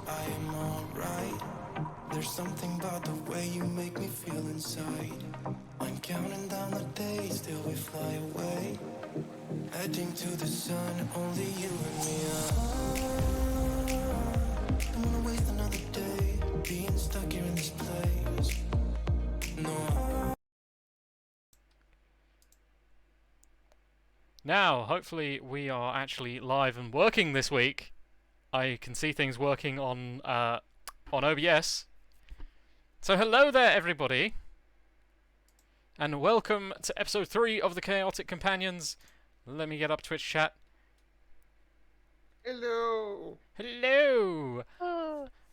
I am alright. There's something about the way you make me feel inside. I'm counting down the days till we fly away. Heading to the sun, only you and me. Don't wanna waste another day being stuck here in this place. No. Now, hopefully we are actually live and working this week. I can see things working on OBS. So hello there, everybody, and welcome to episode 3 of the Chaotic Companions. Let me get up Twitch chat. Hello. Hello.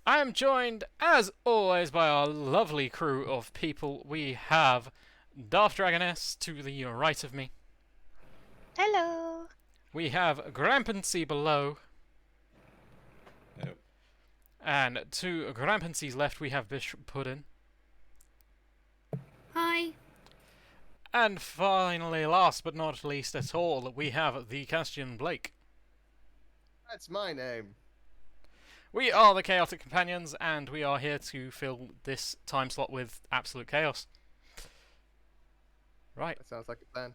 I am joined, as always, by our lovely crew of people. We have Darth Dragoness to the right of me. Hello. We have Grampancy below. Yep. And to Grampancy's left, we have Bishop Puddin. Hi. And finally, last but not least at all, we have the Castian Blake. That's my name. We are the Chaotic Companions, and we are here to fill this time slot with absolute chaos. Right. That sounds like a plan.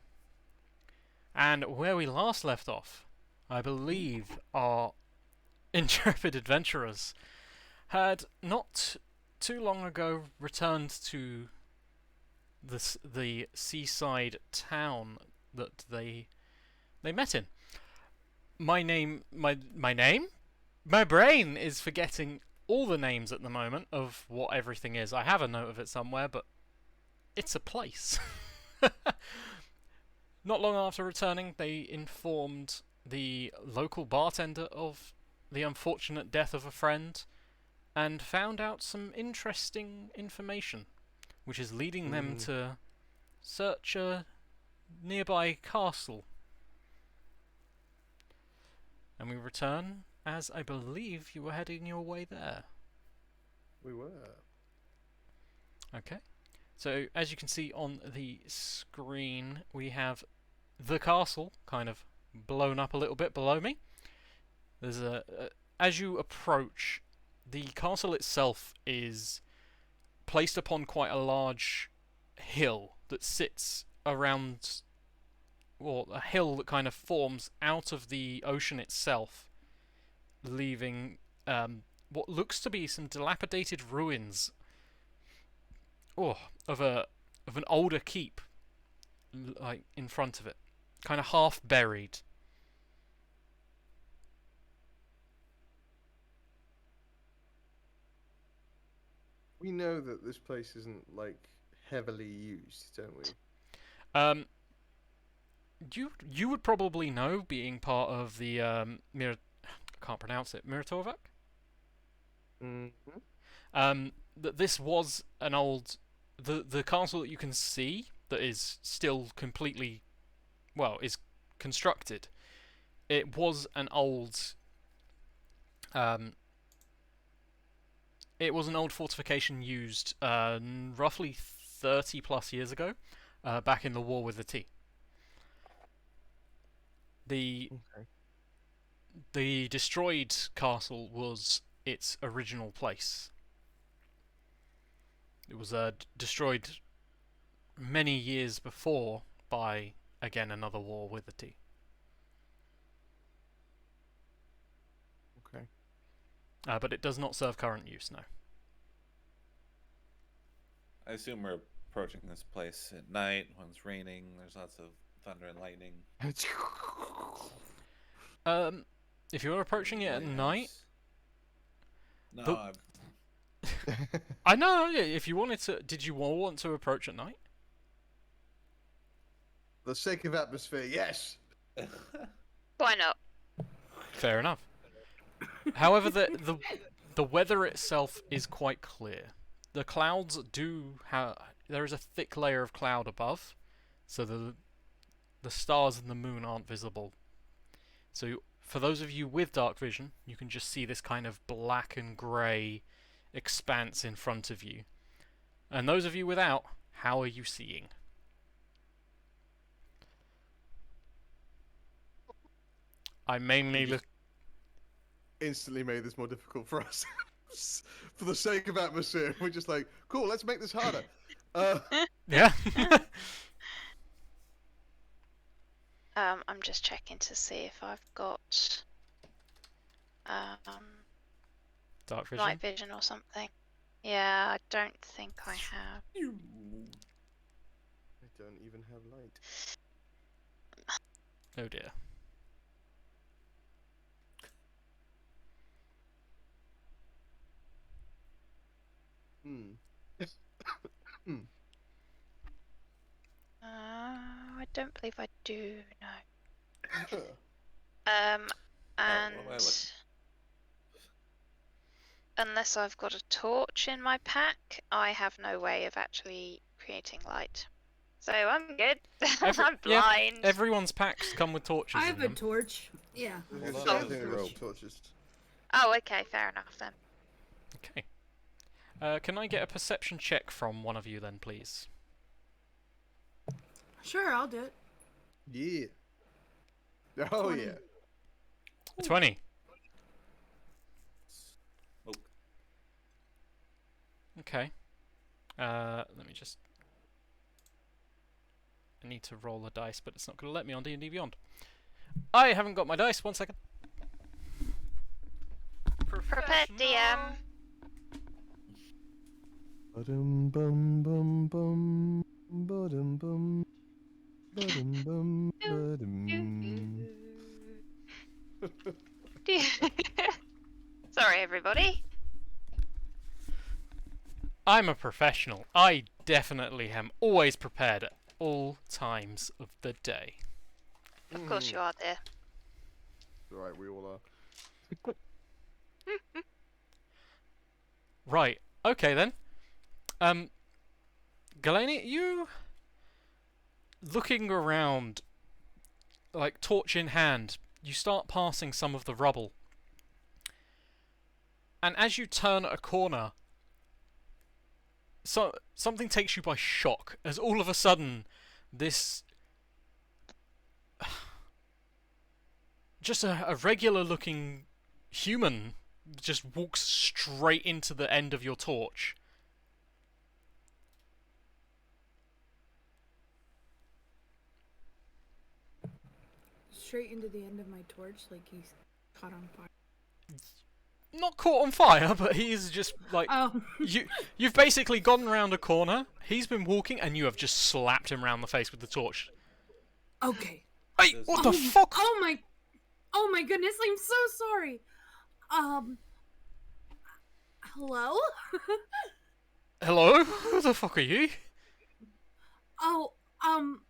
And where we last left off, I believe our intrepid adventurers had not too long ago returned to the seaside town that they met in. My name? My brain is forgetting all the names at the moment of what everything is. I have a note of it somewhere, but it's a place. Not long after returning, they informed the local bartender of the unfortunate death of a friend and found out some interesting information, which is leading them to search a nearby castle. And we return as I believe you were heading your way there. We were. Okay. So, as you can see on the screen, we have the castle kind of blown up a little bit below me. There's as you approach, the castle itself is placed upon quite a large hill that sits around, or a hill that kind of forms out of the ocean itself, leaving what looks to be some dilapidated ruins of an older keep, like in front of it, kind of half buried. We know that this place isn't like heavily used, don't we? You would probably know, being part of the I can't pronounce it, Miratorvak? That this was an old the castle that you can see that is still completely, well, is constructed. It was an old fortification used roughly 30 plus years ago, back in the War with the Tea. The destroyed castle was its original place. It was destroyed many years before by, again, another war with the Tea. Okay. But it does not serve current use, no. I assume we're approaching this place at night when it's raining. There's lots of thunder and lightning. If you're approaching it at night, no, I know. Yeah, if you wanted to, did you want to approach at night? For the sake of atmosphere, yes. Why not? Fair enough. However, the weather itself is quite clear. The clouds do have. There is a thick layer of cloud above, so the stars and the moon aren't visible. So for those of you with dark vision, you can just see this kind of black and grey expanse in front of you. And those of you without, how are you seeing? I mainly look. instantly made this more difficult for us. For the sake of atmosphere, we're just like, cool, let's make this harder. Yeah. I'm just checking to see if I've got Dark vision. night vision or something. Yeah, I don't think I have. I don't even have light. Oh dear. I don't believe I do. No. what am I And looking? unless I've got a torch in my pack, I have no way of actually creating light. So I'm good. I'm Yeah, blind. everyone's packs come with torches I in have a them. torch. Yeah. There's Well, something that is about rope. torches. Oh, okay, fair enough then. Okay. Can I get a perception check from one of you then, please? Sure, I'll do it. Yeah. Oh 20. yeah. 20. Smoke. Okay. Let me just... I need to roll a dice, but it's not going to let me on D&D Beyond. I haven't got my dice. 1 second. Prepare DM. Ba-dum bum bum bum ba-dum bum ba-dum bum ba-dum. Sorry, everybody. I'm a professional. I definitely am always prepared at all times of the day. Of course you are, dear. Right, we all are. Right. Okay then. Galani, you looking around, like torch in hand, you start passing some of the rubble. And as you turn a corner, something takes you by shock as all of a sudden this just a regular looking human just walks straight into the end of your torch. Straight into the end of my torch, like he's caught on fire. Not caught on fire, but he's just like Oh. you've basically gone around a corner, he's been walking and you have just slapped him round the face with the torch. Okay. Hey, what the fuck? Oh my goodness, I'm so sorry. Hello? Hello? Who the fuck are you? Oh,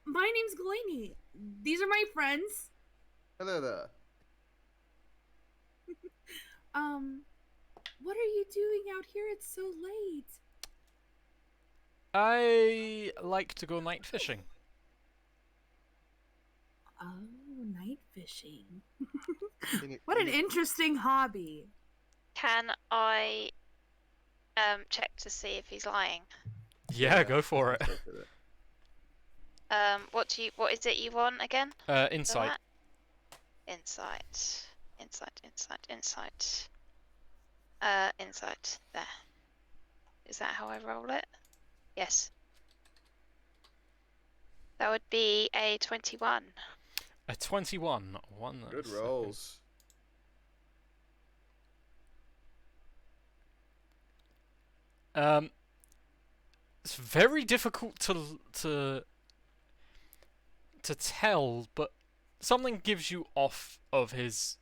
my name's Galani. These are my friends. Hello there. What are you doing out here? It's so late. I like to go night fishing. Oh, night fishing. In it- What in an it- interesting hobby. Can I check to see if he's lying? Yeah, go for it. Go for it. What is it you want again? Insight. Insight. Insight. There. Is that how I roll it? Yes. That would be a 21. A 21. Good rolls. It's very difficult to tell, but something gives you off of his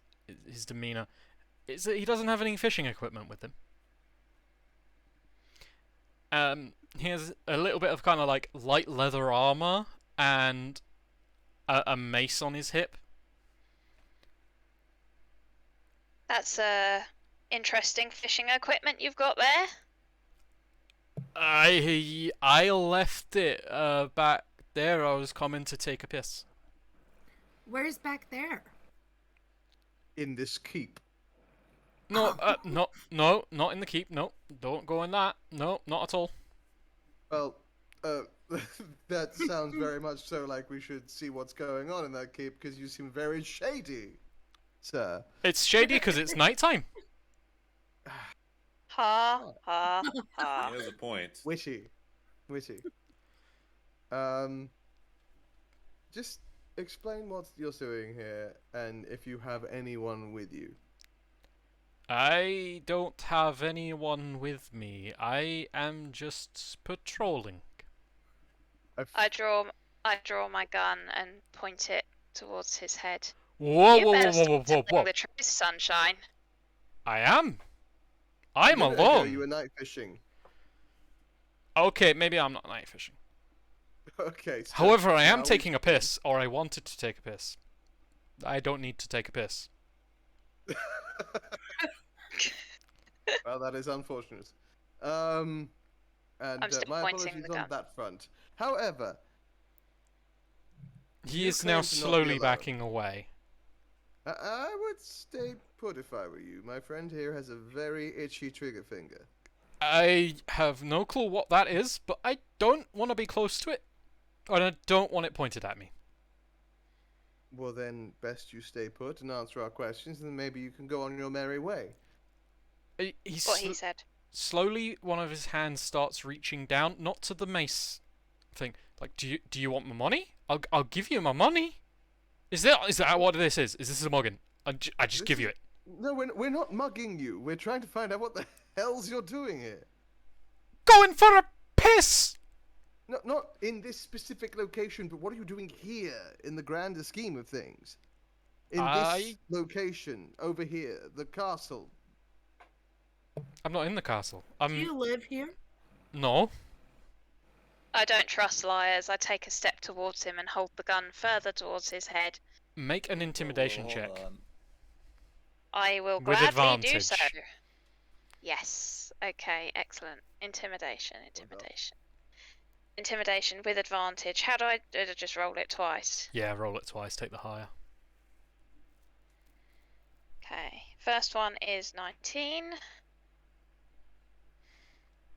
demeanor. Is that he doesn't have any fishing equipment with him. He has a little bit of kind of like light leather armor and a mace on his hip. That's interesting fishing equipment you've got there. I left it back there. I was coming to take a piss. Where's back there? In this keep. No, no, not in the keep. No, don't go in that. No, not at all. Well, that sounds very much so like we should see what's going on in that keep because you seem very shady. sir. It's shady because it's nighttime. Ha ha ha. He has a point. Wishy. Just explain what you're doing here, and if you have anyone with you. I don't have anyone with me. I am just patrolling. I draw my gun and point it towards his head. Whoa, You whoa, better whoa, whoa, whoa, stop whoa, telling whoa! the truth, sunshine. I am. I'm A minute ago, you alone. were night fishing. Okay, maybe I'm not night fishing. Okay. So However, I am now we taking a begin. piss, or I wanted to take a piss. I don't need to take a piss. Well, that is unfortunate. I'm And still my pointing apologies the on gun. that front. However, He You is claim now to not be slowly alone. backing away. I would stay put if I were you. My friend here has a very itchy trigger finger. I have no clue what that is, but I don't want to be close to it. And I don't want it pointed at me. Well, then, best you stay put and answer our questions, and then maybe you can go on your merry way. He's What he said. slowly, one of his hands starts reaching down, not to the mace thing. Like, do you want my money? I'll give you my money. Is that what this is? Is this a mugging? I just This give is- you it. No, we're not mugging you. We're trying to find out what the hell's you're doing here. Going for a piss. No, not in this specific location, but what are you doing here in the grander scheme of things? In this location, over here, the castle. I'm not in the castle. Do you live here? No. I don't trust liars. I take a step towards him and hold the gun further towards his head. Make an intimidation Hold check. on. I will With gladly do advantage. so. Yes. Okay, excellent. Intimidation. Intimidation with advantage. How do I just roll it twice? Yeah, roll it twice. Take the higher. Okay. First one is 19.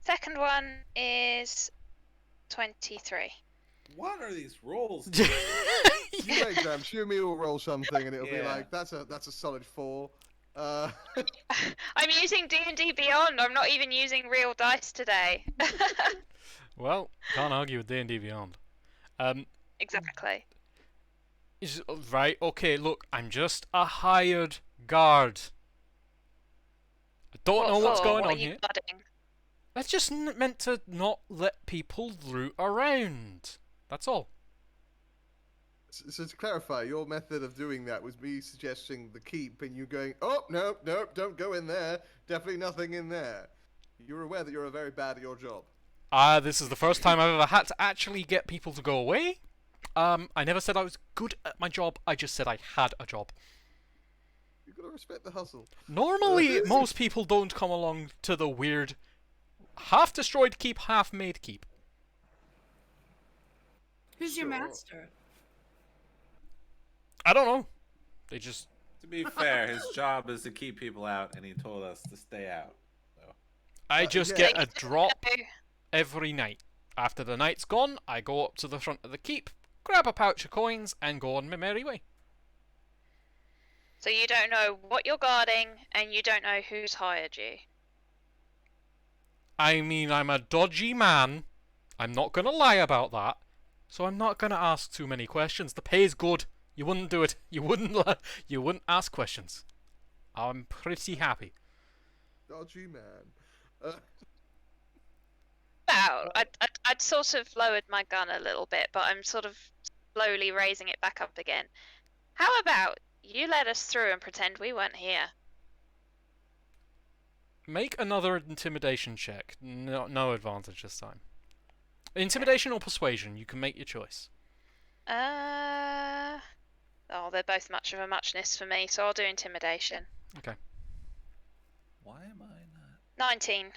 Second one is 23. What are these rolls? You make them. Shumi will roll something, and it'll be Yeah. like, that's a solid 4. I'm using D&D Beyond. I'm not even using real dice today. Well, can't argue with D&D Beyond. Exactly. Right, okay, look, I'm just a hired guard. I don't know what's for? going What on are you here. guarding? That's just meant to not let people root around. That's all. So to clarify, your method of doing that was me suggesting the keep, and you going, oh, no, don't go in there. Definitely nothing in there. You're aware that you're very bad at your job. This is the first time I've ever had to actually get people to go away. I never said I was good at my job, I just said I had a job. You've got to respect the hustle. Normally, most people don't come along to the weird half-destroyed keep, half-made keep. Who's your Sure. master? I don't know. They just... To be fair, his job is to keep people out, and he told us to stay out. So. I just yeah. get a drop every night. After the night's gone, I go up to the front of the keep, grab a pouch of coins, and go on my merry way. So you don't know what you're guarding, and you don't know who's hired you. I mean, I'm a dodgy man. I'm not gonna lie about that. So I'm not gonna ask too many questions. The pay's good. You wouldn't do it. You wouldn't ask questions. I'm pretty happy. Dodgy man. Wow, I'd sort of lowered my gun a little bit, but I'm sort of slowly raising it back up again. How about you let us through and pretend we weren't here? Make another intimidation check. No advantage this time. Intimidation or persuasion, you can make your choice. Oh, they're both much of a muchness for me, so I'll do intimidation. Okay. Why am I not? 19.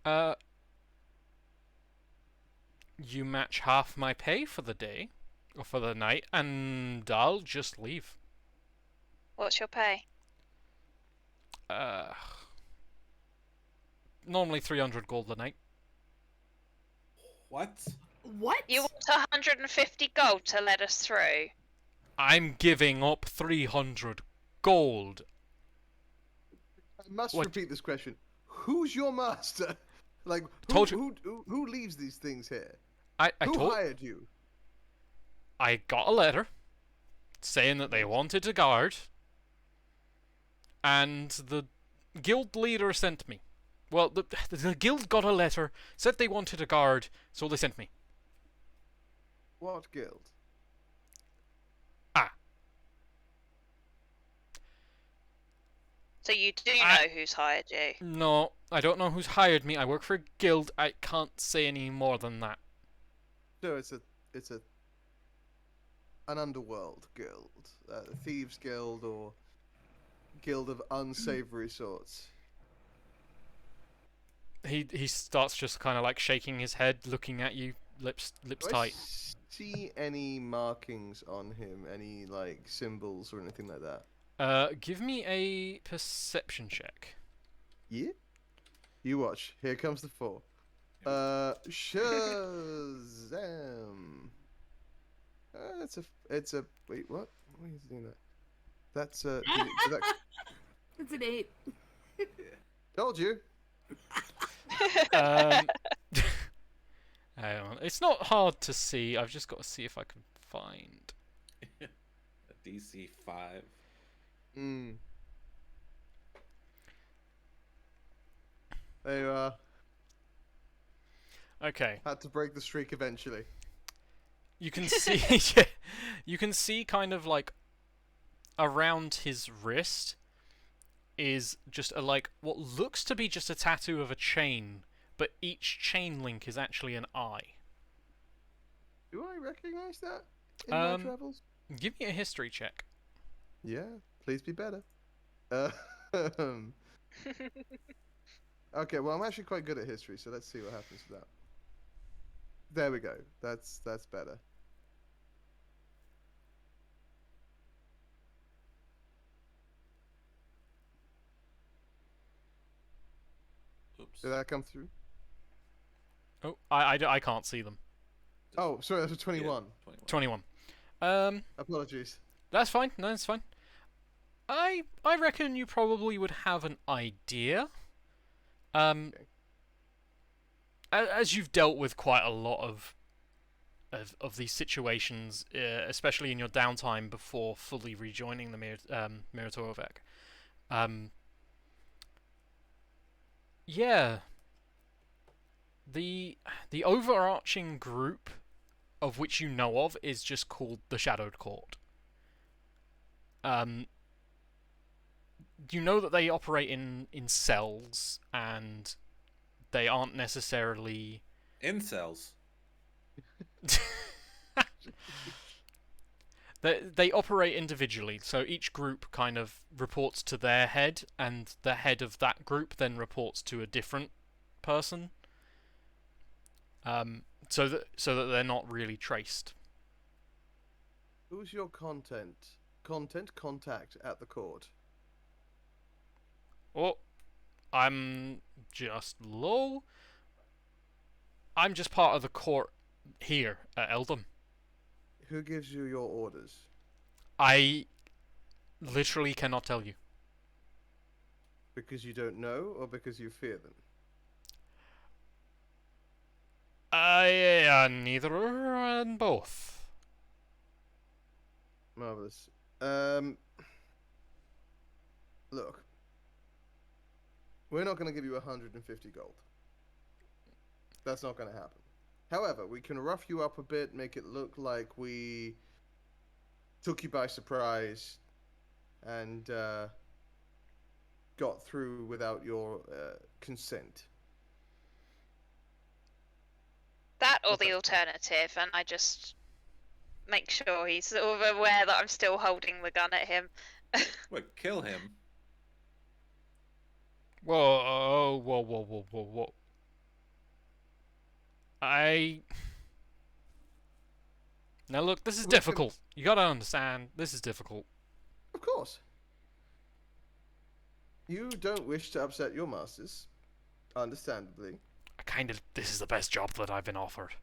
Hell. You match half my pay for the day, or for the night, and I'll just leave. What's your pay? Normally 300 gold a night. What? What? You want 150 gold to let us through? I'm giving up 300 gold. I must What? repeat this question. Who's your master? Like, Told you. who leaves these things here? I Who told. hired you? I got a letter saying that they wanted a guard, and the guild leader sent me. Well, the guild got a letter, said they wanted a guard, so they sent me. What guild? Ah. So you do know who's hired you? No, I don't know who's hired me. I work for a guild. I can't say any more than that. So it's an underworld guild, a thieves guild or guild of unsavory sorts. He starts just kind of like shaking his head, looking at you, lips Do I tight. see any markings on him? Any like symbols or anything like that? Give me a perception check. Yeah. You watch. Here comes the 4. Shazam. It's a. Wait, what? Why is he doing that? That's It's an 8. Told you. Hang on. It's not hard to see. I've just got to see if I can find. A DC 5. Hmm. There you are. Okay. Had to break the streak eventually. You can see. Yeah, you can see kind of like around his wrist is just a like what looks to be just a tattoo of a chain, but each chain link is actually an eye. Do I recognize that in my travels? Give me a history check. Yeah, please be better. Okay, well I'm actually quite good at history, so let's see what happens to that. There we go. That's better. Oops. Did that come through? Oh, I can't see them. Oh, sorry, that's a 21. 21. Apologies. That's fine. No, that's fine. I reckon you probably would have an idea. Okay. As you've dealt with quite a lot of these situations, especially in your downtime before fully rejoining the Miratovec. Yeah. The overarching group of which you know of is just called the Shadowed Court. You know that they operate in cells, and they aren't necessarily Incels. They operate individually, so each group kind of reports to their head, and the head of that group then reports to a different person. So that they're not really traced. Who's your contact at the court? Oh, I'm just low. I'm just part of the court here at Eldom. Who gives you your orders? I literally cannot tell you. Because you don't know, or because you fear them? Neither and both. Marvelous. Look. We're not going to give you 150 gold. That's not going to happen. However, we can rough you up a bit, make it look like we took you by surprise and got through without your consent. That or the alternative, and I just make sure he's sort of aware that I'm still holding the gun at him. What? Kill him? Whoa. Now look, this is difficult. You gotta understand, this is difficult. Of course. You don't wish to upset your masters, understandably. This is the best job that I've been offered.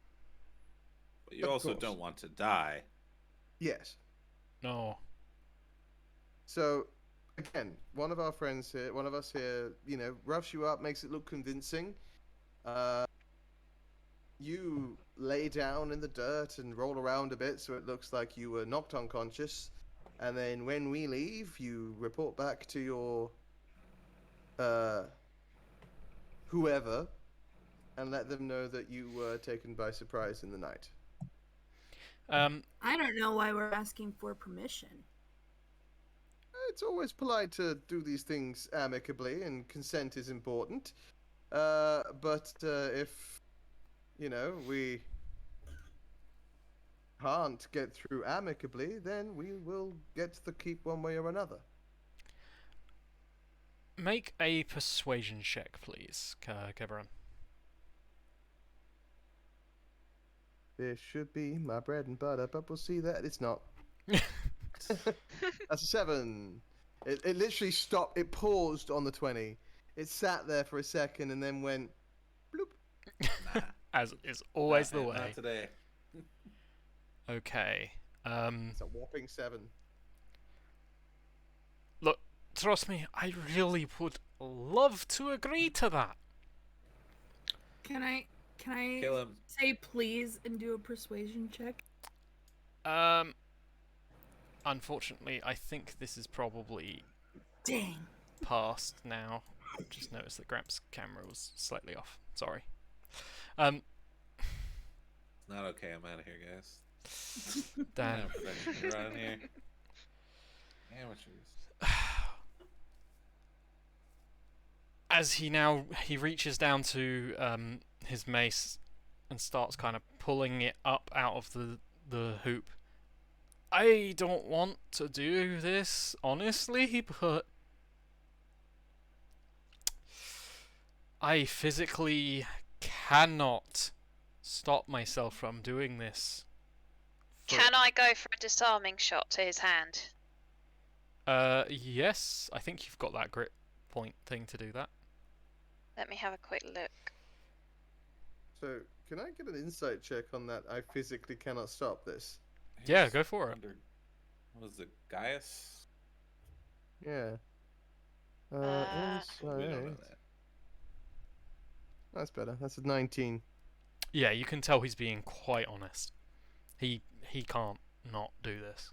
But you Of also course. don't want to die. Yes. No. So, again, one of our friends here, one of us here, roughs you up, makes it look convincing. You lay down in the dirt and roll around a bit so it looks like you were knocked unconscious. And then when we leave, you report back to your whoever and let them know that you were taken by surprise in the night. I don't know why we're asking for permission. It's always polite to do these things amicably, and consent is important. But if, we can't get through amicably, then we will get the keep one way or another. Make a persuasion check, please, Keberon. This should be my bread and butter, but we'll see that it's not. That's a 7. It literally stopped. It paused on the 20. It sat there for a second and then went bloop. Nah. As is always the Not way. today. Okay. It's a whopping 7. Look, trust me, I really would love to agree to that. Can I Kill him. say please and do a persuasion check? Unfortunately, I think this is probably Dang. past now. Just noticed that Gramps' camera was slightly off. Sorry. It's not okay. I'm out of here, guys. Dan. You're out here. Amateurs. As he reaches down to his mace and starts kind of pulling it up out of the hoop. I don't want to do this, honestly, but I physically cannot stop myself from doing this. Can I go for a disarming shot to his hand? Yes, I think you've got that grit point thing to do that. Let me have a quick look. So, can I get an insight check on that? I physically cannot stop this. Yeah, He's go for it. under- What is it? Gaius? Yeah. We don't know Insight. that. That's better. That's a 19. Yeah, you can tell he's being quite honest. He can't not do this.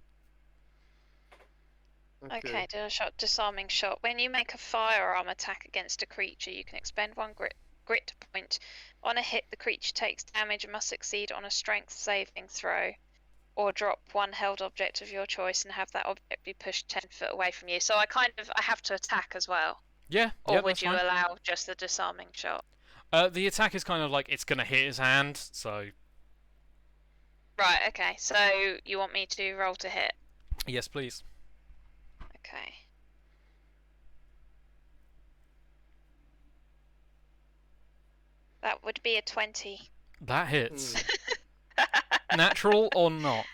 Okay, do a disarming shot. When you make a firearm attack against a creature, you can expend 1 grit point. On a hit, the creature takes damage and must succeed on a strength saving throw, or drop 1 held object of your choice and have that object be pushed 10 foot away from you. So I have to attack as well. Yeah, Or yeah, would that's you fine. allow just the disarming shot? The attack is kind of like it's gonna hit his hand, so Right, okay. So you want me to roll to hit? yes, please. Okay. That would be a 20. That hits. Natural or not?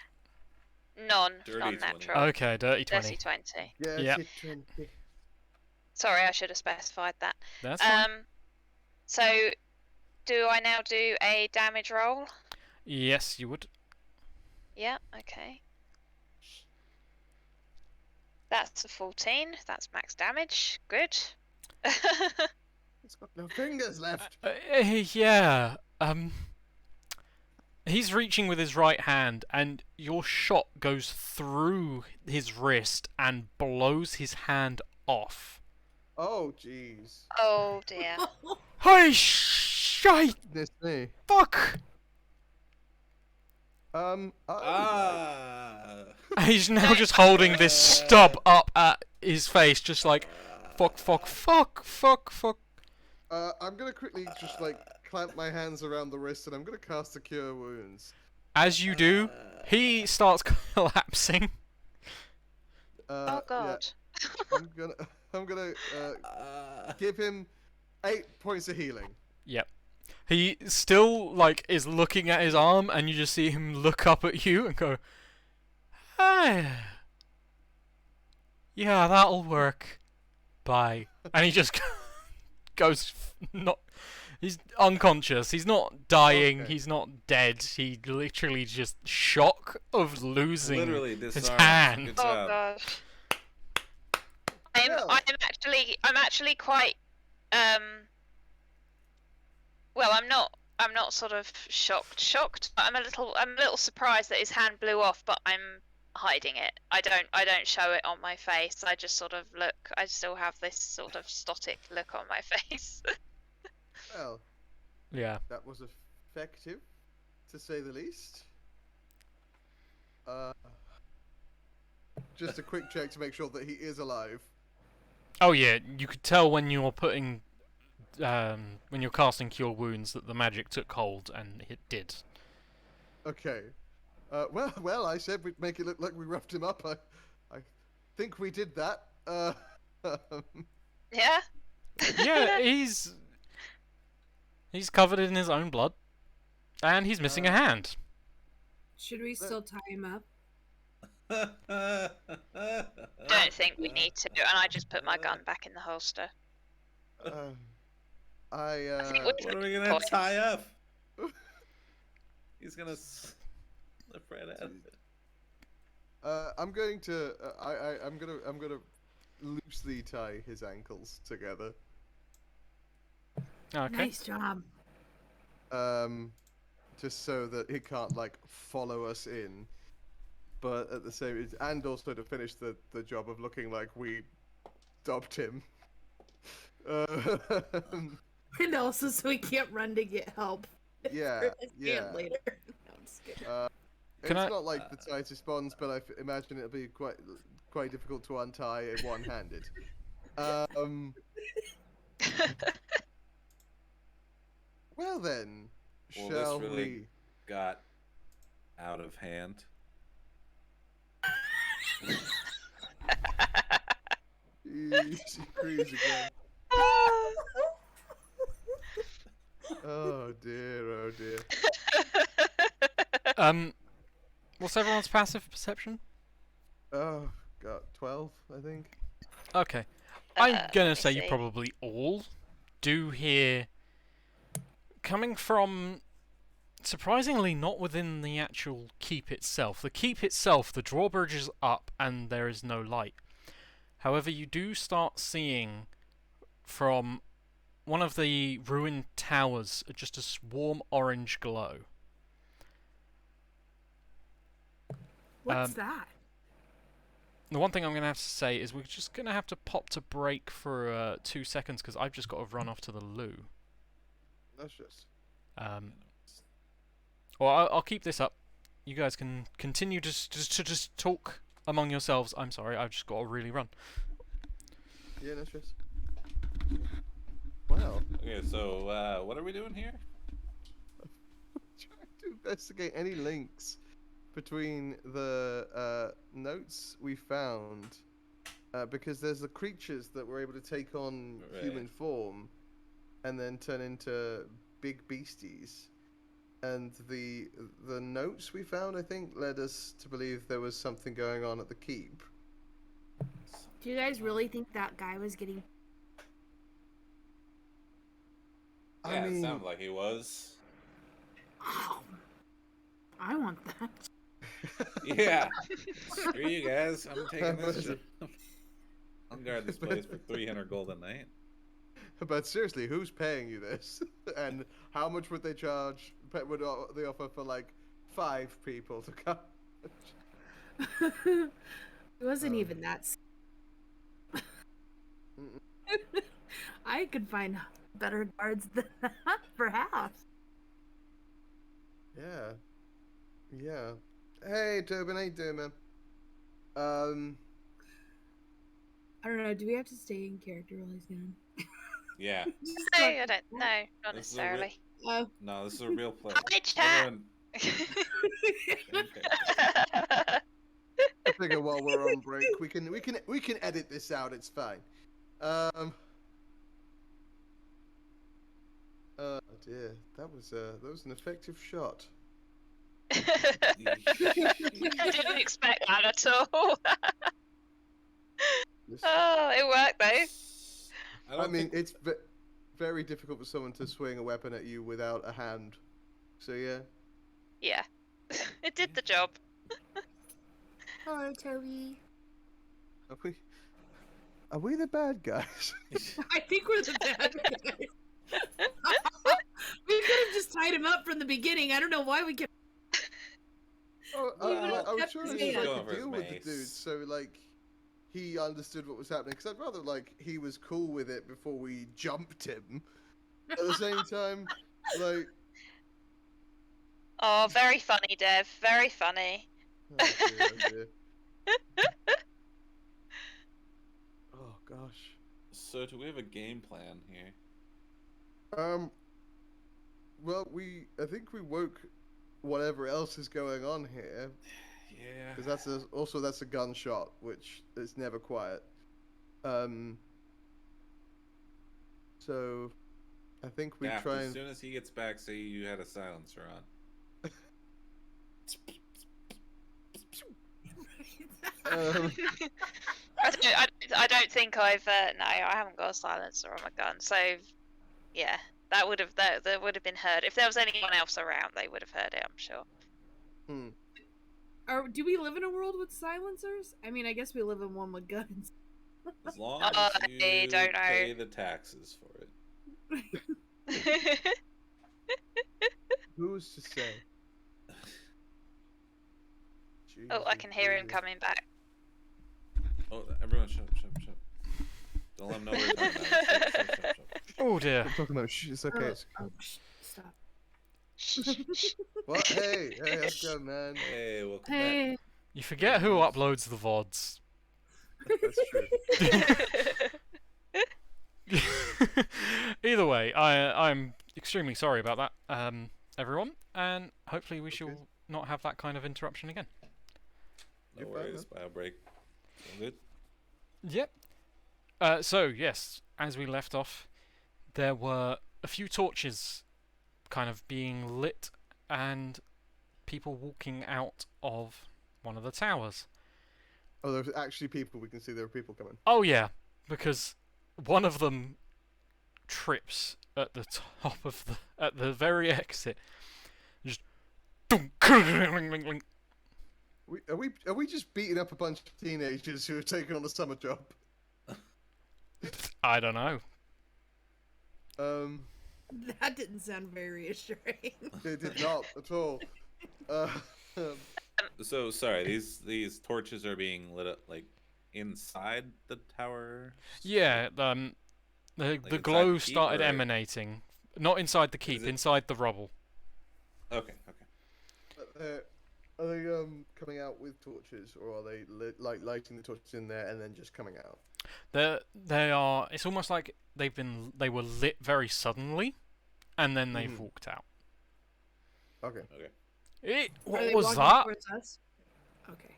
Dirty Non-natural. Okay, dirty 20. Dirty 20. Yeah, Yep. hit 20. Sorry, I should have specified that. That's fine. So do I now do a damage roll? Yes, you would. Yeah, okay. That's a 14. That's max damage. Good. It's got no fingers left. Yeah. He's reaching with his right hand, and your shot goes through his wrist and blows his hand off. Oh, jeez. Oh dear. Hey, shite! Goodness me. Fuck! He's now just holding this stub up at his face, just like, fuck, fuck, fuck, fuck, fuck. I'm gonna quickly just clamp my hands around the wrist, and I'm gonna cast a Cure Wounds. As you do, he starts collapsing. Oh god. Yeah, I'm gonna give him 8 points of healing. Yep. He still, is looking at his arm, and you just see him look up at you and go, ah, yeah, that'll work. Bye. And he just goes, not He's unconscious. He's not dying. Okay. He's not dead. He literally just shock of losing Literally his disarmed. hand. Good Oh job. gosh. Well. I'm actually quite well, I'm not sort of shocked, but I'm a little surprised that his hand blew off, but I'm hiding it. I don't show it on my face. I just sort of look. I still have this sort of stoic look on my face. Well, Yeah. that was effective, to say the least. Just a quick check to make sure that he is alive. Oh yeah, you could tell when you're putting, when you're casting Cure Wounds that the magic took hold, and it did. Okay. Well, I said we'd make it look like we roughed him up. I think we did that. Yeah. Yeah, he's covered in his own blood, and he's missing a hand. Should we still tie him up? Don't think we need to, and I just put my gun back in the holster. I think What are we gonna tie up? He's gonna slip right out of it. I'm going to. I'm gonna loosely tie his ankles together. Okay. Nice job. Just so that he can't like follow us in, but at the same, and also to finish the job of looking like we dubbed him. And also so he can't run to get help. Yeah, for his yeah. hand later. No, I'm just kidding. It's I- not like the tightest bonds, but I imagine it'll be quite difficult to untie one-handed. Well then, Well, shall this really we? got out of hand. Easy cruise again. Oh dear, oh dear. What's everyone's passive perception? Oh, got 12, I think. Okay. I'm gonna let me say you see. probably all do hear, coming from, surprisingly not within the actual keep itself. The keep itself, the drawbridge is up and there is no light. However, you do start seeing from one of the ruined towers just a warm orange glow. What's that? The one thing I'm going to have to say is we're just going to have to pop to break for 2 seconds because I've just got to run off to the loo. That's just. Well, I'll keep this up. You guys can continue to just talk among yourselves. I'm sorry, I've just got to really run. Yeah, no stress. Well, Okay, so what are we doing here? trying to investigate any links between the notes we found, because there's the creatures that were able to take on human form and then turn into big beasties. And the notes we found, I think, led us to believe there was something going on at the keep. Do you guys really think that guy was getting... Yeah, I mean, it sounded like he was. Oh, I want that. Yeah. Screw you guys. I'm taking this shit. I'll guard this place for 300 gold a night. but seriously, who's paying you this? And how much would they charge? Would they offer for like 5 people to come? It wasn't even that. I could find better guards than that for half. Yeah. Yeah. Hey, Tobin, how you doing, man? I don't know. Do we have to stay in character while he's gone? Yeah. No, I don't. No, not This is a real- necessarily. Oh. No, this is a real place. Hi, chat. Everyone- Okay. I figure while we're on break, we can edit this out. It's fine. Oh dear, that was an effective shot. I didn't expect that at all. This- Oh, it worked though. I mean, it's very difficult for someone to swing a weapon at you without a hand. So yeah. Yeah. It did the job. Hello, Toby. Are we the bad guys? I think we're the bad guys. We could have just tied him up from the beginning. I don't know why we kept. Oh, I was kept trying his to hand. strike Going a for his deal with the mace. dude, so like he understood what was happening. Because I'd rather like he was cool with it before we jumped him. At the same time, like. Oh, very funny, Dev. Very funny. Oh dear, oh dear. Oh gosh. So do we have a game plan here? Well, I think we woke whatever else is going on here, Yeah. because that's a gunshot, which is never quiet. So, I think we Daft, try as and. soon as he gets back, say you had a silencer on. I don't think I've no, I haven't got a silencer on my gun, so yeah, that would have been heard. If there was anyone else around, they would have heard it, I'm sure. Do we live in a world with silencers? I mean, I guess we live in one with guns. As long I as you don't know. pay the taxes for it. Who's to say? Oh, I can hear him coming back. Oh, everyone shut up. Don't let him know what you're talking about. Shut up. Oh dear. I'm talking about. It's okay. It's okay. Stop. What? Hey, how's it going, man? Hey, welcome Hey. You forget who uploads the VODs. That's true. Either way, I'm extremely sorry about that, everyone, and hopefully we shall not have that kind of interruption again. back. No worries, bio break. All good? Yep. So yes, as we left off, there were a few torches kind of being lit and people walking out of one of the towers. Oh, there's actually people. We can see there are people coming. Oh yeah, because one of them trips at the top of at the very exit. Just Are we just beating up a bunch of teenagers who are taking on a summer job? I don't know. That didn't sound very reassuring. It did not at all. So sorry, these torches are being lit up like inside the tower. Yeah, the inside glow the keep, started or- emanating, not inside the keep, it- inside the rubble. Okay. Are they coming out with torches, or are they lighting the torches in there and then just coming out? They are. It's almost like they were lit very suddenly, and then they've Mhm. walked out. Okay. Are What they was walking that? towards us? Okay.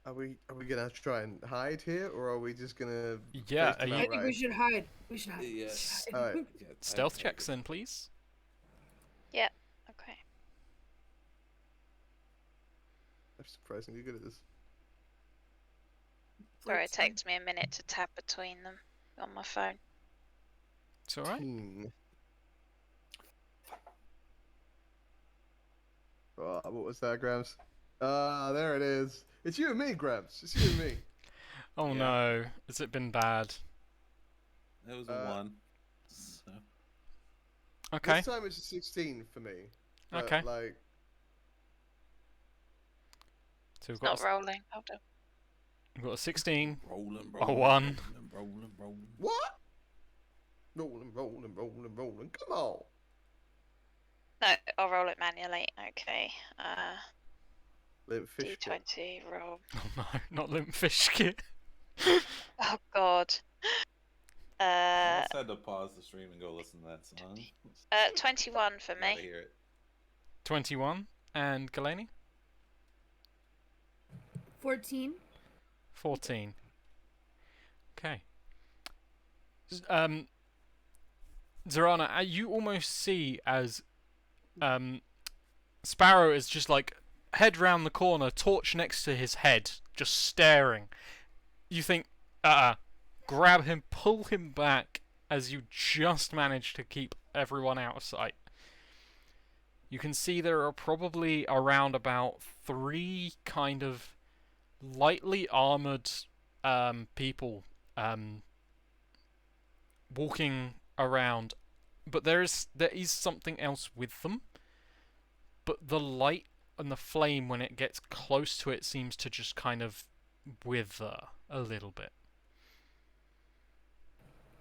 Are we gonna try and hide here, or are we just gonna? Yeah, face them are I you- think we should hide. We should hide. Yes. Alright. Yeah, Stealth I checks agree. then, please. Okay. I'm surprisingly good at this. Sorry, it takes me a minute to tab between them on my phone. It's all right. Oh, what was that, Gramps? There it is. It's you and me, Gramps. It's you and me. Oh Yeah. no, has it been bad? That was a 1. So. Okay. This time it's a 16 for me. But, Okay. Like, So we've It's got not rolling. Hold on. we've got a 16. Rolling. A 1. Rolling. what? Rolling. Come on. No, I'll roll it manually. Okay. Limp fish. kit. D20 roll. Oh no, not limp fish kit. Oh God. I just had to pause the stream and go listen to that song. 21 for Gotta me. hear it. 21. And Galaney? 14. 14. Okay. Zarana, you almost see as Sparrow is just like head round the corner, torch next to his head, just staring. You think, grab him, pull him back, as you just manage to keep everyone out of sight. You can see there are probably around about 3 kind of lightly armored people walking around, but there is something else with them. But the light and the flame, when it gets close to it, seems to just kind of wither a little bit.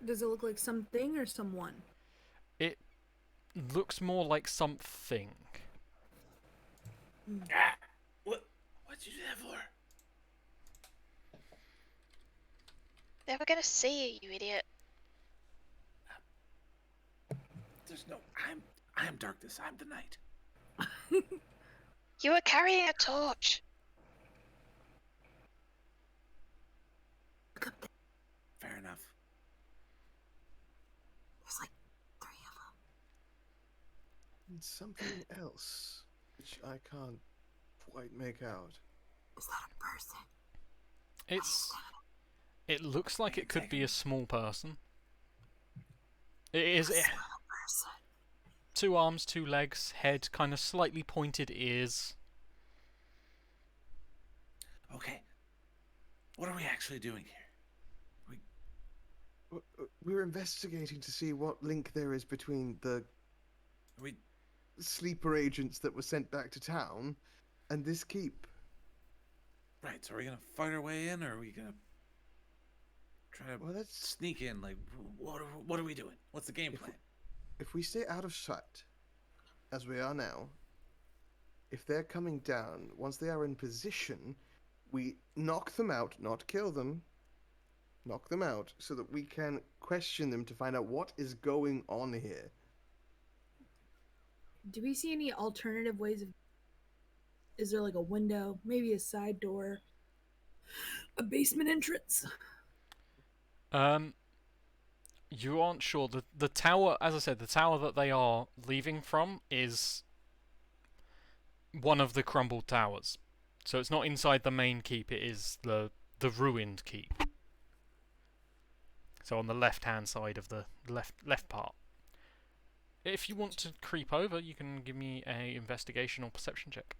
Does it look like something or someone? It looks more like something. Ah, what'd you do that for? They were gonna see you, you idiot. There's no. I am darkness. I'm the night. You were carrying a torch. Look up there. Fair enough. There's like 3 of them. And something else, which I can't quite make out. Is that a person? It looks like it could be a small person. It is. A small person. 2 arms, 2 legs, head, kind of slightly pointed ears. Okay. What are we actually doing here? We're investigating to see what link there is between the Are we? sleeper agents that were sent back to town and this keep. Right. So are we gonna fight our way in, or are we gonna try to Well, that's sneak in? Like, what are we doing? What's the game plan? if we stay out of sight, as we are now. If they're coming down, once they are in position, we knock them out, not kill them. Knock them out so that we can question them to find out what is going on here. Do we see any alternative ways of... Is there like a window, maybe a side door, a basement entrance? You aren't sure. The tower, as I said, the tower that they are leaving from is one of the crumbled towers. So it's not inside the main keep, it is the ruined keep. So on the left-hand side of the left part. If you want to creep over, you can give me a investigation or perception check.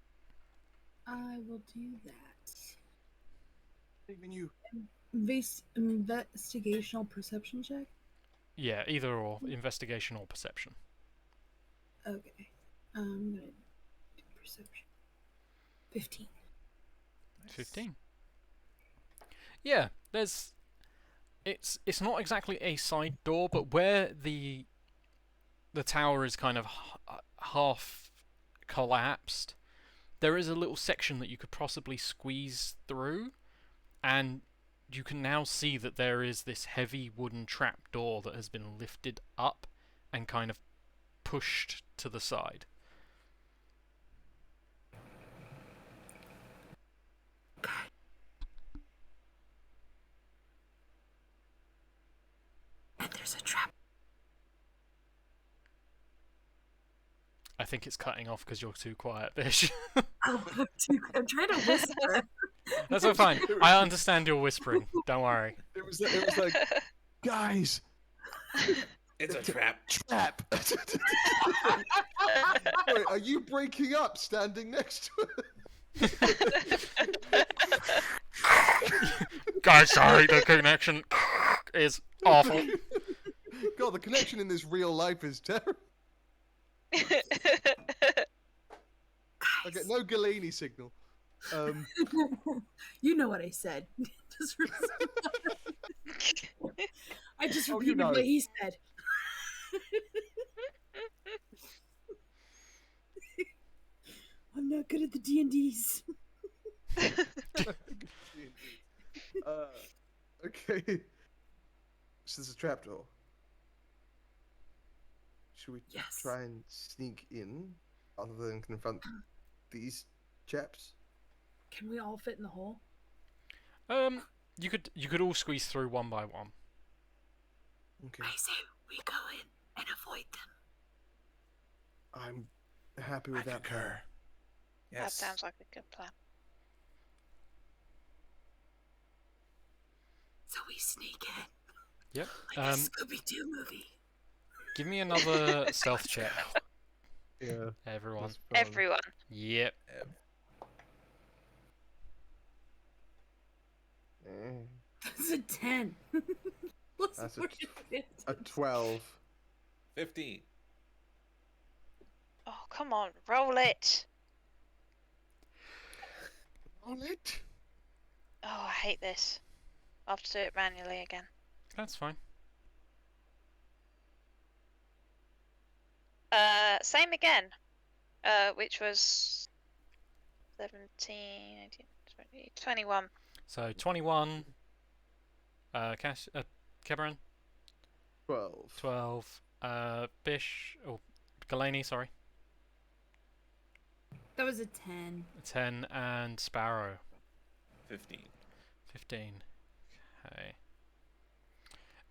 I will do that. Even you. Investigational perception check? Yeah, either or, investigation or perception. Okay. I'm gonna do perception. 15. 15. Yeah, it's not exactly a side door, but where the tower is kind of half collapsed, there is a little section that you could possibly squeeze through, and you can now see that there is this heavy wooden trap door that has been lifted up and kind of pushed to the side. And there's a trap. I think it's cutting off because you're too quiet, Bish. Oh, I'm trying to whisper. That's all fine. I understand your whispering. Don't worry. It was like, guys, It's a trap. trap. Wait, are you breaking up standing next to it? Guys, sorry, the connection is awful. God, the connection in this real life is terrible. I get no Galeni signal. You know what I said. I just Oh, repeated you know. what he said. I'm not good at the D&Ds. Okay. So there's a trapdoor. Should we Yes. try and sneak in, other than confront these chaps? Can we all fit in the hole? You could all squeeze through one by one. Okay. I say we go in and avoid them. I'm happy with that. concur. That Yes. sounds like a good plan. So we sneak in. Yep. Like a Scooby Doo movie. Give me another stealth check, Yeah. everyone. that's fun. Everyone. Yep. Eh, That's a 10. What's That's more than a 12. 15. Oh, come on, roll it. On it. Oh, I hate this. I'll have to do it manually again. That's fine. Same again. Which was 17, 18, 20, 21. So 21. Cameron. 12. 12. Bish. Oh, Galaney, sorry. That was a 10. 10. And Sparrow. 15. 15. Okay.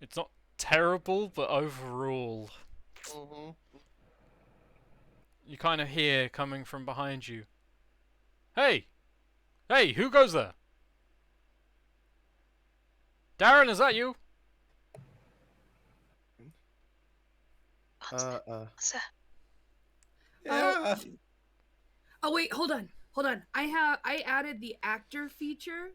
It's not terrible, but overall, Mm-hmm. you kind of hear coming from behind you. Hey! Hey, who goes there? Darren, is that you? Answer. Yeah. Oh wait, hold on. I added the actor feature,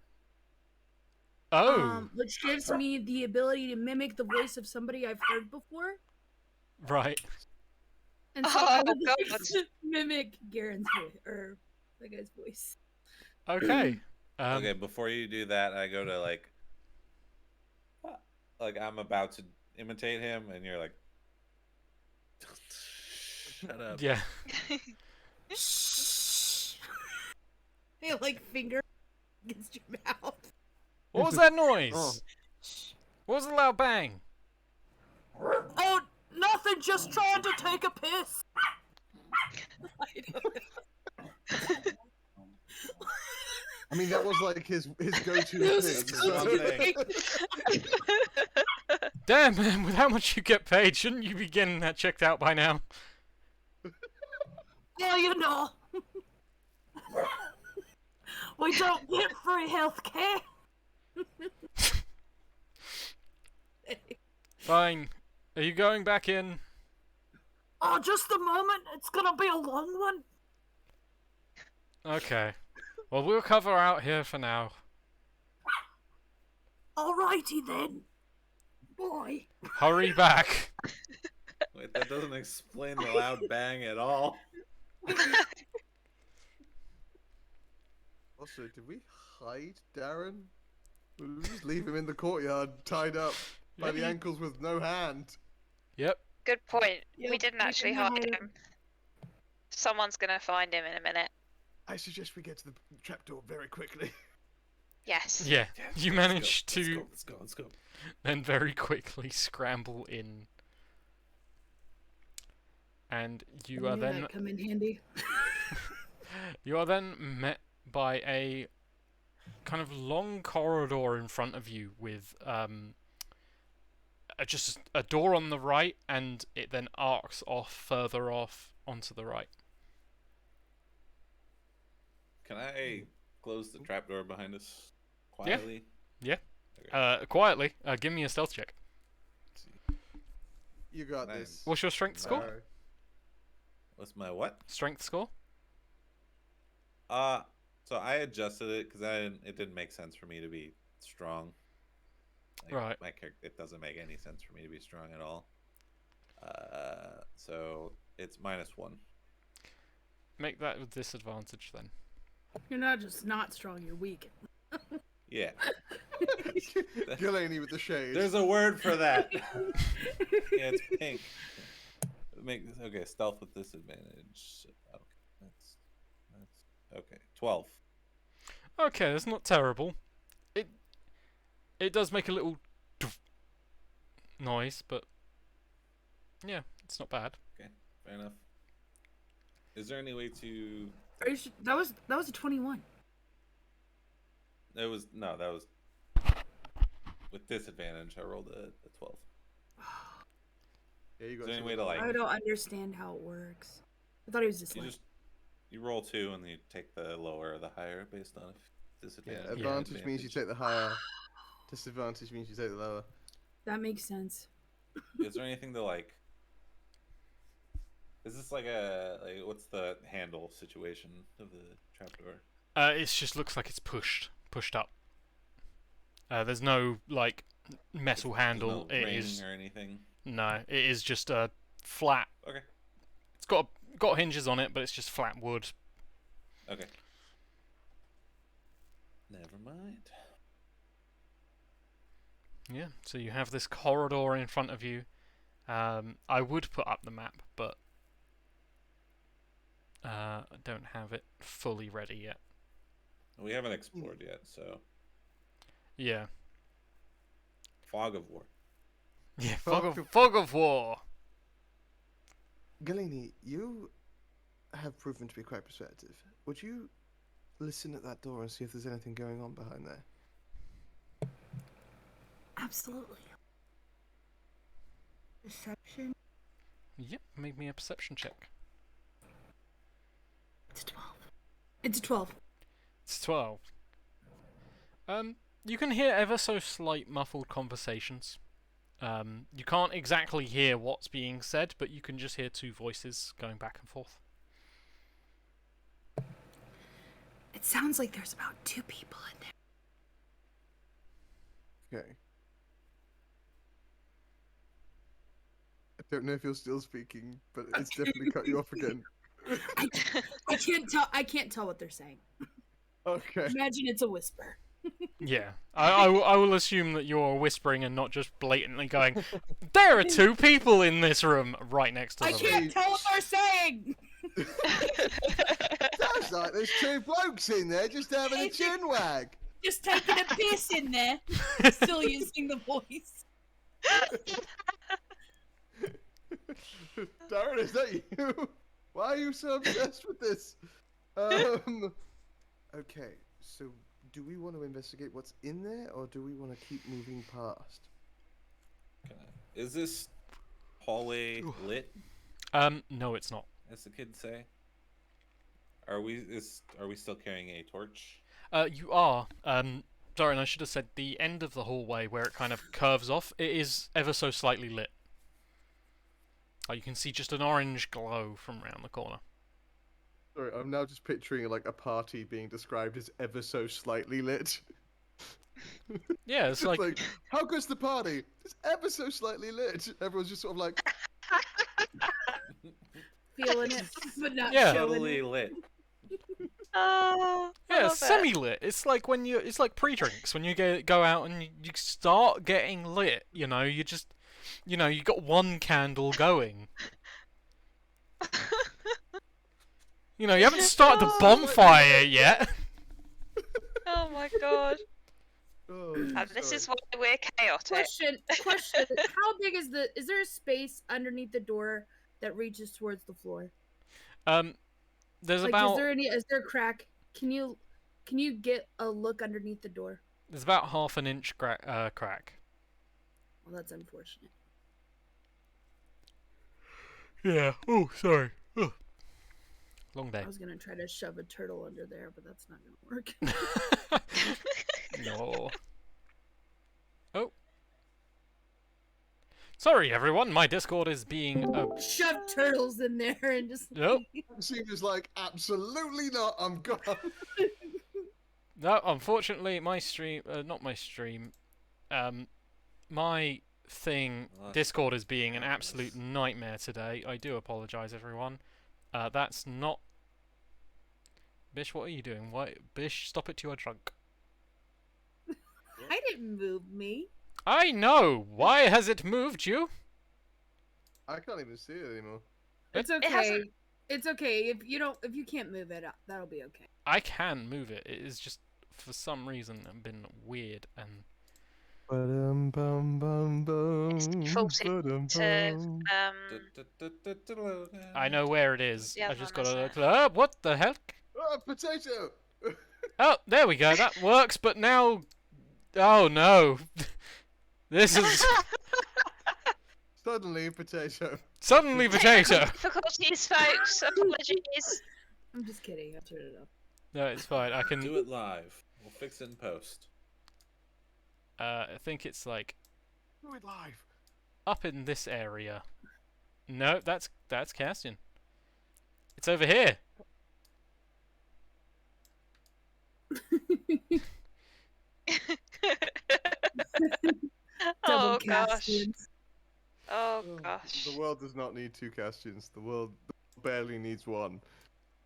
Oh, which gives me the ability to mimic the voice of somebody I've heard before. right. And so I Oh, would like God. to mimic Garen's voice, or that guy's voice. Okay. Okay, before you do that, I go to like I'm about to imitate him, and you're like, shut up. Yeah. Hey, like finger against your mouth. What was that noise? Oh. What was the loud bang? Oh, nothing. Just trying to take a piss. I mean, that was like his go-to This thing. is so- something. Damn, man, with how much you get paid, shouldn't you be getting that checked out by now? Well, you know, we don't get free health care. Fine. Are you going back in? Oh, just a moment. It's gonna be a long one. Okay. Well, we'll cover out here for now. Alrighty then. Boy. Hurry back. Wait, that doesn't explain the loud bang at all. Also, did we hide Darren? Did we just leave him in the courtyard, tied up by the Yeah. ankles with no hand? Yep. Good point. Yep, We didn't we actually didn't hide hide him. Someone's gonna find him in a minute. I suggest we get to the trapdoor very quickly. Yes. Yeah. You managed Let's to go, let's go, let's go. then very quickly scramble in. And you are then come in handy. you are then met by a kind of long corridor in front of you with just a door on the right, and it then arcs off further off onto the right. Can I close the trapdoor behind us quietly? Quietly, give me a stealth check. Let's see. You got Nice. this. What's your strength score? Barrow. What's my what? Strength score? So I adjusted it because it didn't make sense for me to be strong. Right. My character, it doesn't make any sense for me to be strong at all. So it's -1. Make that with disadvantage then. You're not just not strong, you're weak. Yeah. Galaney with the shade. There's a word for that. Yeah, it's pink. Okay, stealth with disadvantage. Okay, that's okay. 12. Okay, that's not terrible. It does make a little noise, but yeah, it's not bad. Okay, fair enough. Is there any way to? Are you sure? That was a 21. That was with disadvantage. I rolled a 12. Yeah, you got Is there any some way of to, that. like- I don't understand how it works. I thought he was just You like, you roll 2 and you take the lower or the higher based on Yeah, disadvantage. advantage means you take the higher. Disadvantage means you take the lower. That makes sense. Is there anything to like? Is this like what's the handle situation of the trapdoor? It just looks like it's pushed up. There's no like metal There's handle. no It ring is or anything. no. It is just a flat. Okay. It's got hinges on it, but it's just flat wood. Okay. Never mind. Yeah. So you have this corridor in front of you. I would put up the map, but I don't have it fully ready yet. We haven't explored yet, so Yeah. fog of war. Yeah. Fog Fog of war. Galini, you have proven to be quite persuasive. Would you listen at that door and see if there's anything going on behind there? Absolutely. Perception. Yep. Make me a perception check. It's 12. It's a 12. It's 12. You can hear ever so slight muffled conversations. You can't exactly hear what's being said, but you can just hear two voices going back and forth. It sounds like there's about 2 people in there. Okay. I don't know if you're still speaking, but it's definitely cut you off again. I can't tell what they're saying. Okay. Imagine it's a whisper. Yeah, I will assume that you're whispering and not just blatantly going, there are 2 people in this room right next to I them. can't tell what they're saying. Sounds like there's 2 blokes in there just having a chin wag. Just taking a piss in there. Still using the voice. Darren, is that you? Why are you so obsessed with this? Okay, so do we want to investigate what's in there, or do we want to keep moving past? Is this hallway lit? No, it's not. As the kids say. Are we still carrying a torch? You are. Sorry, and I should have said the end of the hallway where it kind of curves off. It is ever so slightly lit. You can see just an orange glow from around the corner. Sorry, I'm now just picturing like a party being described as ever so slightly lit. Yeah, it's like how good's the party? It's ever so slightly lit. Everyone's just sort of like, Feeling it, but not Yeah. showing Totally it. lit. Oh, I yeah, love it's it. semi-lit. It's like when it's like pre-drinks when you go out and you start getting lit. You know, you just, you got one candle going. You haven't started the bonfire yet. Oh my god. oh, This sorry. is why we're chaotic. Question. How big is there a space underneath the door that reaches towards the floor? There's Like, about is there a crack? Can you get a look underneath the door? there's about half an inch crack. Well, that's unfortunate. Yeah. Oh, sorry. Ugh. Long day. I was gonna try to shove a turtle under there, but that's not gonna work. No. Oh. Sorry, everyone. My Discord is being. Shove turtles in there and just. Nope. She was like, absolutely not. I'm gone. No, unfortunately, my stream. Not my stream. My thing. Well, Discord is being an absolute nightmare today. I do apologise, everyone. That's not. Bish, what are you doing? Why, Bish, stop it! You are drunk. I didn't move me. I know. Why has it moved you? I can't even see it anymore. It's It okay. hasn't- It's okay if you can't move it, that'll be okay. I can move it. It is just for some reason been weird and. It's defaulted to I know where it is. The I other just one, gotta isn't look. What the heck? Potato! Oh, there we go. That works. But now, oh no, this is Suddenly, potato. suddenly potato. difficulties, folks. Apologies. I'm just kidding. I'll turn it up. No, it's fine. I can. do it live. We'll fix it in post. I think it's like Do it live. Up in this area. No, that's Castian. It's over here. Double Oh gosh. Castians. Oh The gosh. world does not need 2 Castians. The world barely needs 1.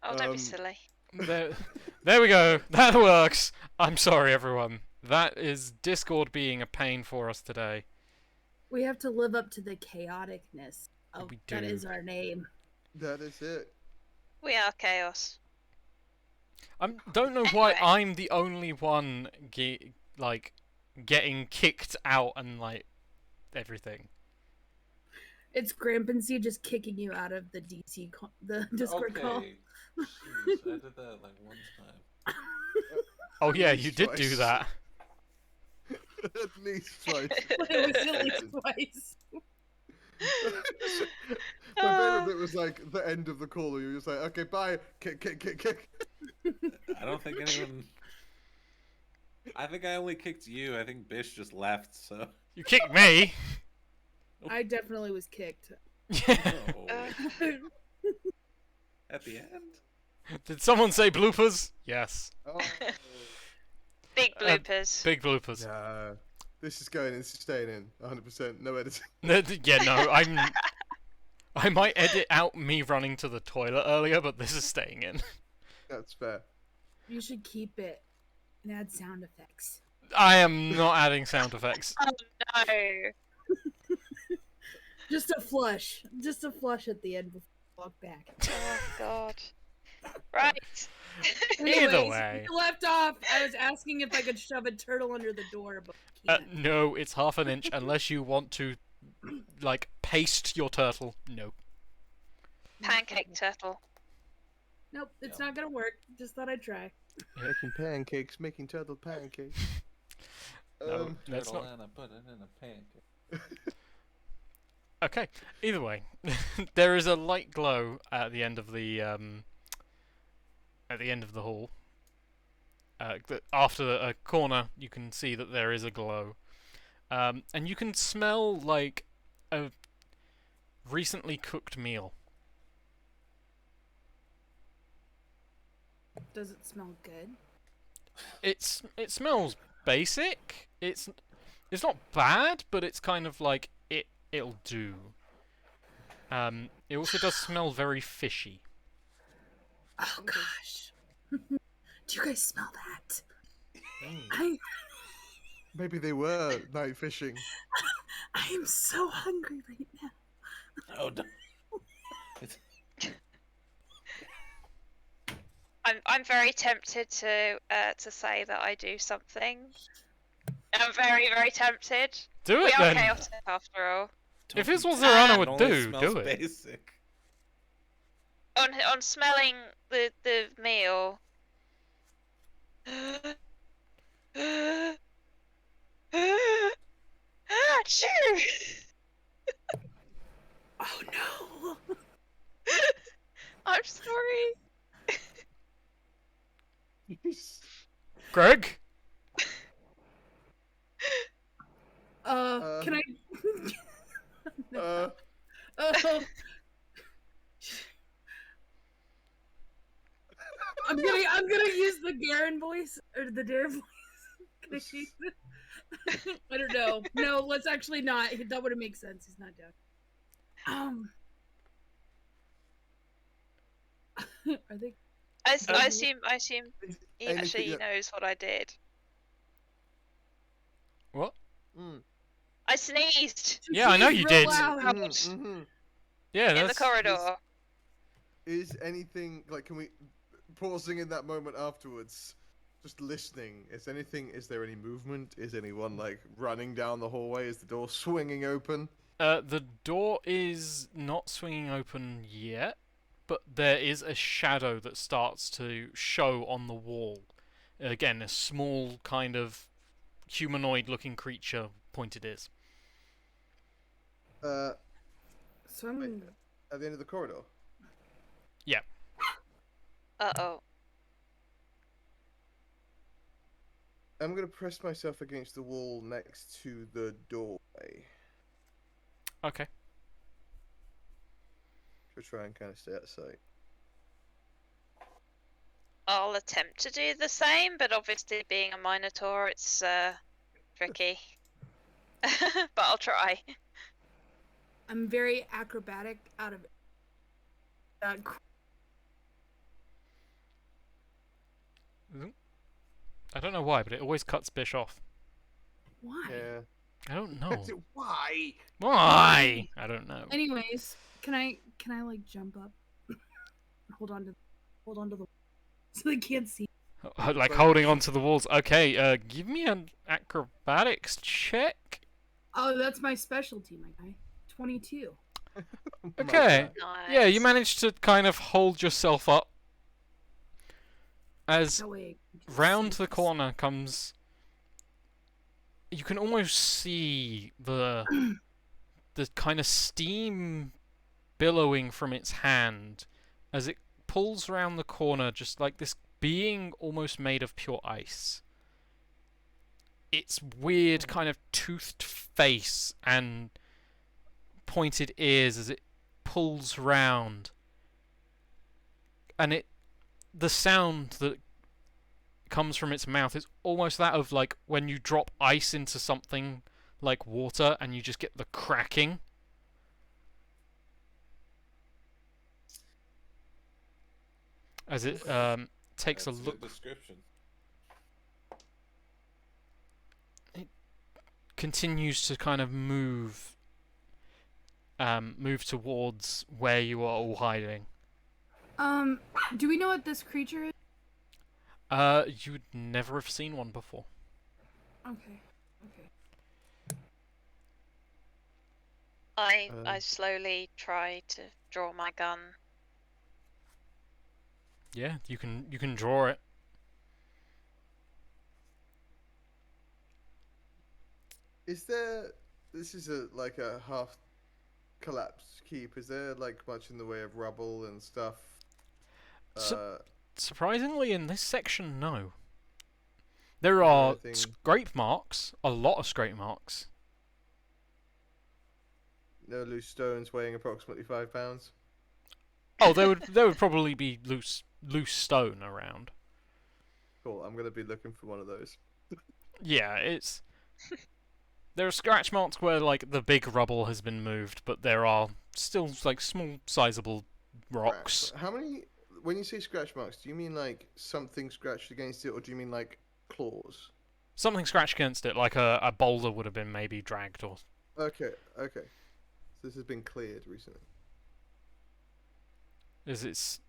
Oh, don't be Um, silly. There we go. That works. I'm sorry, everyone. That is Discord being a pain for us today. We have to live up to the chaoticness of We that do. is our name. That is it. We are chaos. I don't know why Anyway. I'm the only one getting kicked out and like everything. It's Grampancy just kicking you out of the the Discord call. Okay. Jeez, I did that like one time. Oh yeah, least you did do twice. that. At least twice. It was at least twice. My favorite bit was like the end of the call where you were just like, okay, bye, kick. I don't think anyone. I think I only kicked you. I think Bish just left. So. You kicked me. I definitely was kicked. Oh. At the end. Did someone say bloopers? Yes. Oh, Big bloopers. Big bloopers. nah. This is going in, staying in, 100%, no editing. Yeah, no, I might edit out me running to the toilet earlier, but this is staying in. That's fair. You should keep it and add sound effects. I am not adding sound effects. Oh no. Just a flush at the end before you walk back. Oh god. Right. Either Anyways, way. we left off. I was asking if I could shove a turtle under the door, but we can't. No, it's half an inch unless you want to, like, paste your turtle. No. Pancake turtle. Nope, it's not gonna work. Just thought I'd try. Making pancakes, making turtle pancakes. No, that's Turtle not. and I put it in a pancake. Okay. Either way, there is a light glow at the end of the hall. After a corner, you can see that there is a glow, and you can smell like a recently cooked meal. Does it smell good? It smells basic. It's not bad, but it's kind of like it'll do. It also does smell very fishy. Oh gosh. Do you guys smell that? I Maybe they were night fishing. I am so hungry right now. Oh, no. I'm very tempted to say that I do something. I'm very, very tempted. Do We it are then. chaotic after all. If this was Zorana It would only do smells it. Basic. On smelling the meal. Achoo! Oh no. I'm sorry. Greg? Can I? Uh, Oh. I'm gonna use the Garen voice or the Dare voice. Can I use it? I don't know. No, let's actually not. That wouldn't make sense. He's not down. Are they? I assume he anything actually that- knows what I did. What? I sneezed Yeah, I know you Real did. loud. Yeah, in the that's corridor. Is anything, like, can we, pausing in that moment afterwards, just listening, is there any movement? Is anyone, like, running down the hallway? Is the door swinging open? the door is not swinging open yet, but there is a shadow that starts to show on the wall. Again, a small kind of humanoid-looking creature pointed is. So I'm. Wait. At the end of the corridor? Uh-oh. I'm gonna press myself against the wall next to the doorway Okay. to try and kind of stay out of sight. I'll attempt to do the same, but obviously being a Minotaur, it's tricky. But I'll try. I'm very acrobatic out of I don't know why, but it always cuts Bish off. why? Yeah. I don't know. Why? Why? I don't know. Anyways, can I like jump up? hold on to the so they can't see. Like holding onto the walls. Okay, give me an acrobatics check. Oh, that's my specialty, my guy. 22. Okay. Nice. Yeah, you managed to kind of hold yourself up as That way I can round see the this. corner comes. You can almost see the kind of steam billowing from its hand as it pulls round the corner, just like this being almost made of pure ice. Its weird kind of toothed face and pointed ears as it pulls round, and the sound that comes from its mouth is almost that of like when you drop ice into something like water and you just get the cracking. As it takes That's a a look, good description. continues to kind of move towards where you are all hiding. Do we know what this creature is? You would never have seen one before. Okay. I slowly try to draw my gun. Yeah, you can draw it. Is there? This is like a half collapsed keep. Is there like much in the way of rubble and stuff? Surprisingly, in this section, no. There are anything- scrape marks, a lot of scrape marks. No loose stones weighing approximately 5 pounds. Oh, there would probably be loose stone around. Cool. I'm gonna be looking for one of those. Yeah, there are scratch marks where like the big rubble has been moved, but there are still like small, sizable rocks. How many? When you say scratch marks, do you mean like something scratched against it, or do you mean like claws? Something scratched against it, like a boulder would have been maybe dragged or. Okay. So this has been cleared recently. As it's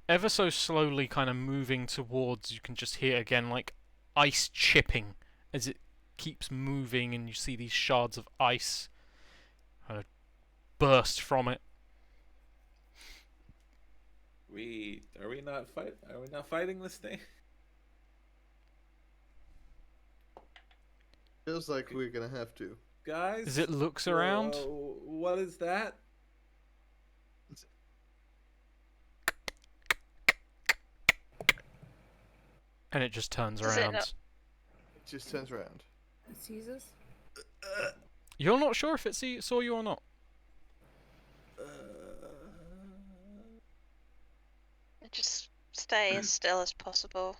ever so slowly kind of moving towards, you can just hear again like ice chipping as it keeps moving, and you see these shards of ice kind of burst from it. Are we not fighting this thing? Feels like we're gonna have to. Guys? As it looks around, What is that? and it just turns Does it around. not- It just turns around. It sees us. You're not sure if it saw you or not. Just stay as still as possible.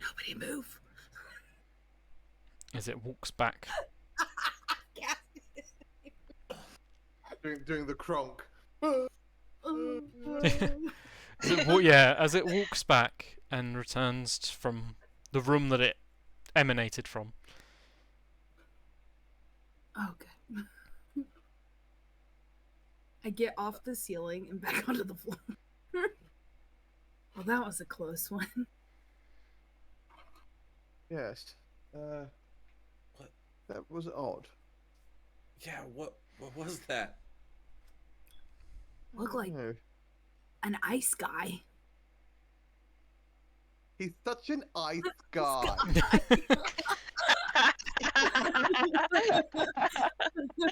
Nobody move. As it walks back. Doing the cronk. As it walks back and returns from the room that it emanated from. Okay. I get off the ceiling and back onto the floor. Well, that was a close one. Yes. What? That was odd. Yeah, what was that? Look like No. an ice guy. He's such an ice guy.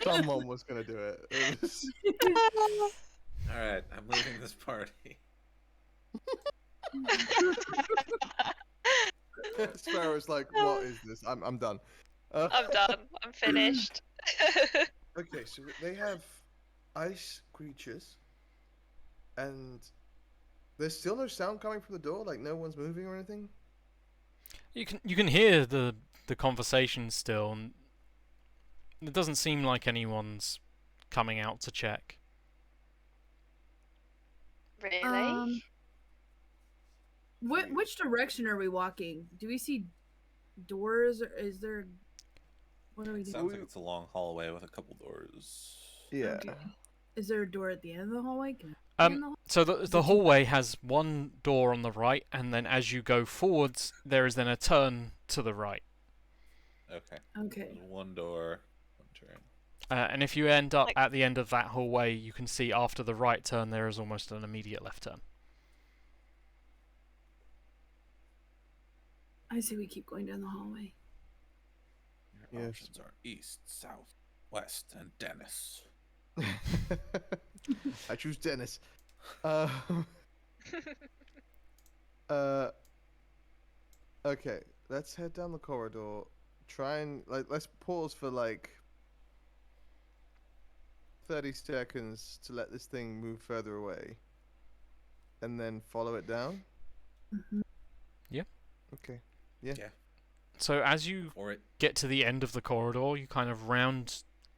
Someone was gonna do it. It was- Alright, I'm leaving this party. Sparrow's like, what is this? I'm done. I'm done. I'm finished. Okay, so they have ice creatures, and there's still no sound coming from the door. Like no one's moving or anything. You can hear the conversation still, and it doesn't seem like anyone's coming out to check. Really? Which direction are we walking? Do we see doors, or is there? What are we doing? Sounds like it's a long hallway with a couple doors. Yeah. Okay. Is there a door at the end of the hallway? Can I be in the So the hallway has one door on the right, and then as you go forwards, there is then a turn to the right. Okay. Okay. There's one door, one turn. And if you end up Like- at the end of that hallway, you can see after the right turn there is almost an immediate left turn. I say we keep going down the hallway. Your Yes. options are east, south, west, and Dennis. I choose Dennis. Okay, let's head down the corridor. Try and let's pause for like 30 seconds to let this thing move further away, and then follow it down. Mhm. Yeah. Okay. So as you Or it. get to the end of the corridor, you kind of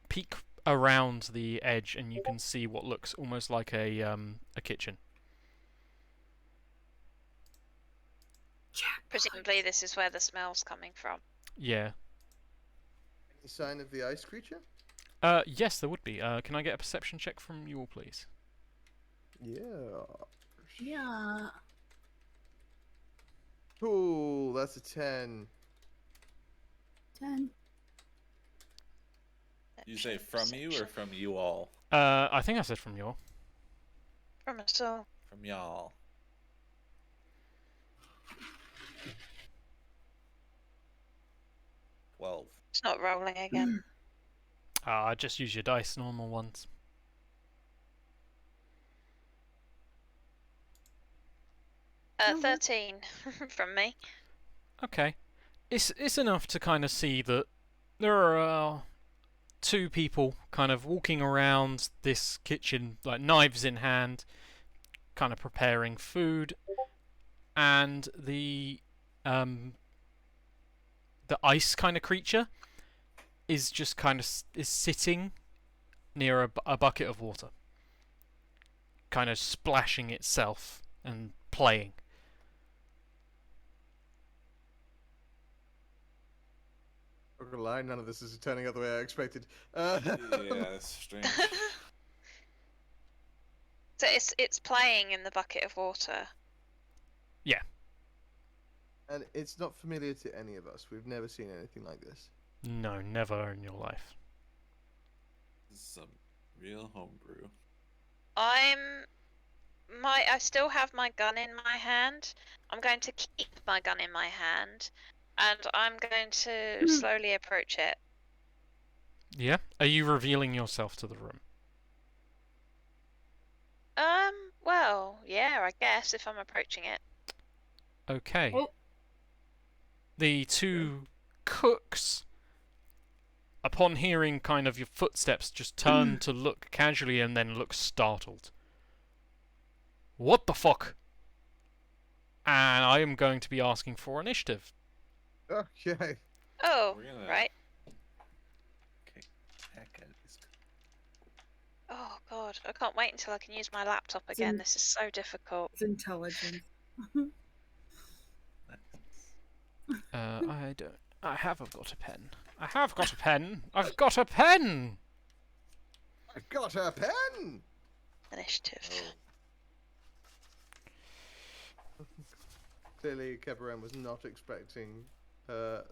peek around the edge, and you can see what looks almost like a kitchen. Jackpot. Presumably, this is where the smell's coming from. Yeah. Any sign of the ice creature? Yes, there would be. Can I get a perception check from you all, please? Yeah. Yeah. Ooh, that's a 10. 10. You say from you or from you all? I think I said from your. From us all. From y'all. Well, It's not rolling again. Just use your dice, normal ones. Oh, what? 13 from me. Okay. It's enough to kind of see that there are two people kind of walking around this kitchen, like knives in hand, kind of preparing food, and the ice kind of creature is just kind of is sitting near a bucket of water, kind of splashing itself and playing. Not gonna lie, none of this is turning out the way I expected. yeah, that's strange. So it's playing in the bucket of water. And it's not familiar to any of us. We've never seen anything like this. No, never in your life. This is some real homebrew. I still have my gun in my hand. I'm going to keep my gun in my hand, and I'm going to slowly approach it. Yeah? Are you revealing yourself to the room? Well, yeah, I guess if I'm approaching it. Okay. Oh. The two cooks, upon hearing kind of your footsteps, just turn to look casually and then look startled. What the fuck? And I am going to be asking for initiative. Okay. Oh, We're gonna- right. Okay. Heck, that is Oh god, I can't wait until I can use my laptop It's again. in- This is so difficult. It's intelligence. I don't. I have got a pen. I have got a pen. I've got a pen. I got a pen! Initiative. Oh, Clearly, Keperan was not expecting her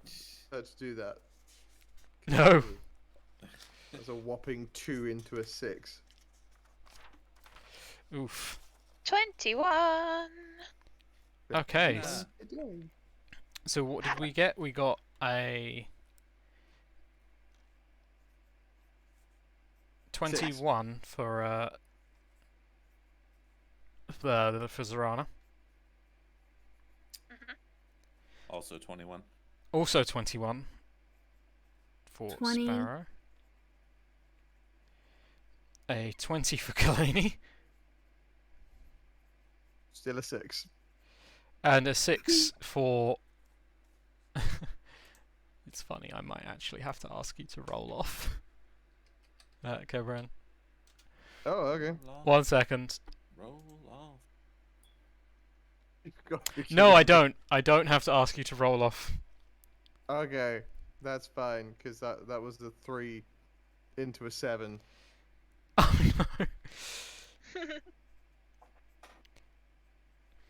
to do that. No. That's a whopping 2 into a 6. Oof. 21. Okay. Nah. So what did we get? We got a 21 for Zarana. Mhm. Also 21. Also 21 for 20. Sparrow. A 20 for Kalani. Still a 6. And a 6 for... It's funny, I might actually have to ask you to roll off. Okay, Bren. Oh, okay. Roll off. 1 second. Roll off. God, you're No, I kidding me. don't. I don't have to ask you to roll off. Okay, that's fine, because that was the 3 into a 7. Oh no.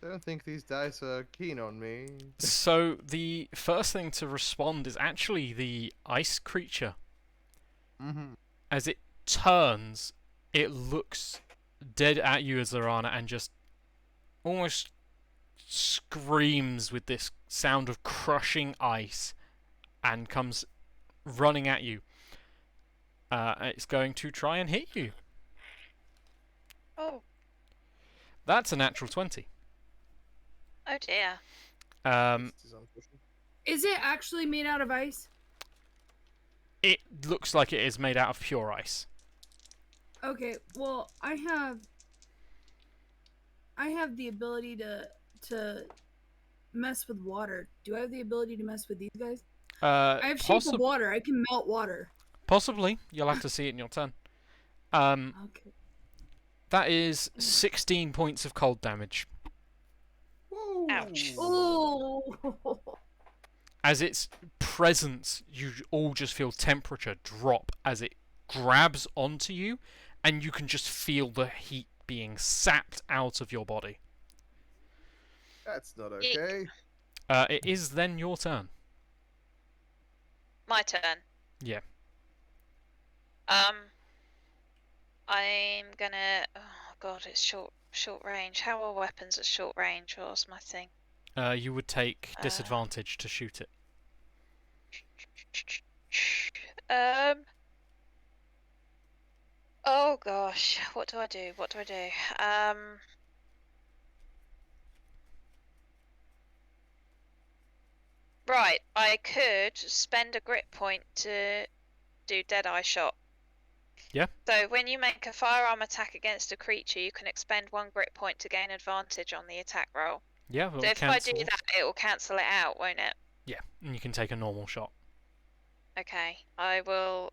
I don't think these dice are keen on me. So the first thing to respond is actually the ice creature. Mm-hmm. As it turns, it looks dead at you, Zarana, and just almost screams with this sound of crushing ice and comes running at you. It's going to try and hit you. Oh, That's a natural 20. oh dear. This is unfortunate. Is it actually made out of ice? It looks like it is made out of pure ice. Okay, well, I have the ability to mess with water. Do I have the ability to mess with these guys? I have shape of water. I can melt water. Possibly. You'll have to see it in your turn. Okay. That is 16 points of cold damage. Woo! Ouch. Oh. As its presence, you all just feel temperature drop as it grabs onto you, and you can just feel the heat being sapped out of your body. That's not okay. It is then your turn. My turn. Yeah. I'm gonna. Oh god, it's short range. How are weapons at short range? What's my thing? You would take disadvantage to shoot it. Oh gosh, what do I do? What do I do? Right, I could spend a grit point to do Deadeye Shot. Yeah. So when you make a firearm attack against a creature, you can expend 1 grit point to gain advantage on the attack roll. Yeah, well, So if cancel. I do that, it will cancel it out, won't it? Yeah, and you can take a normal shot. Okay, I will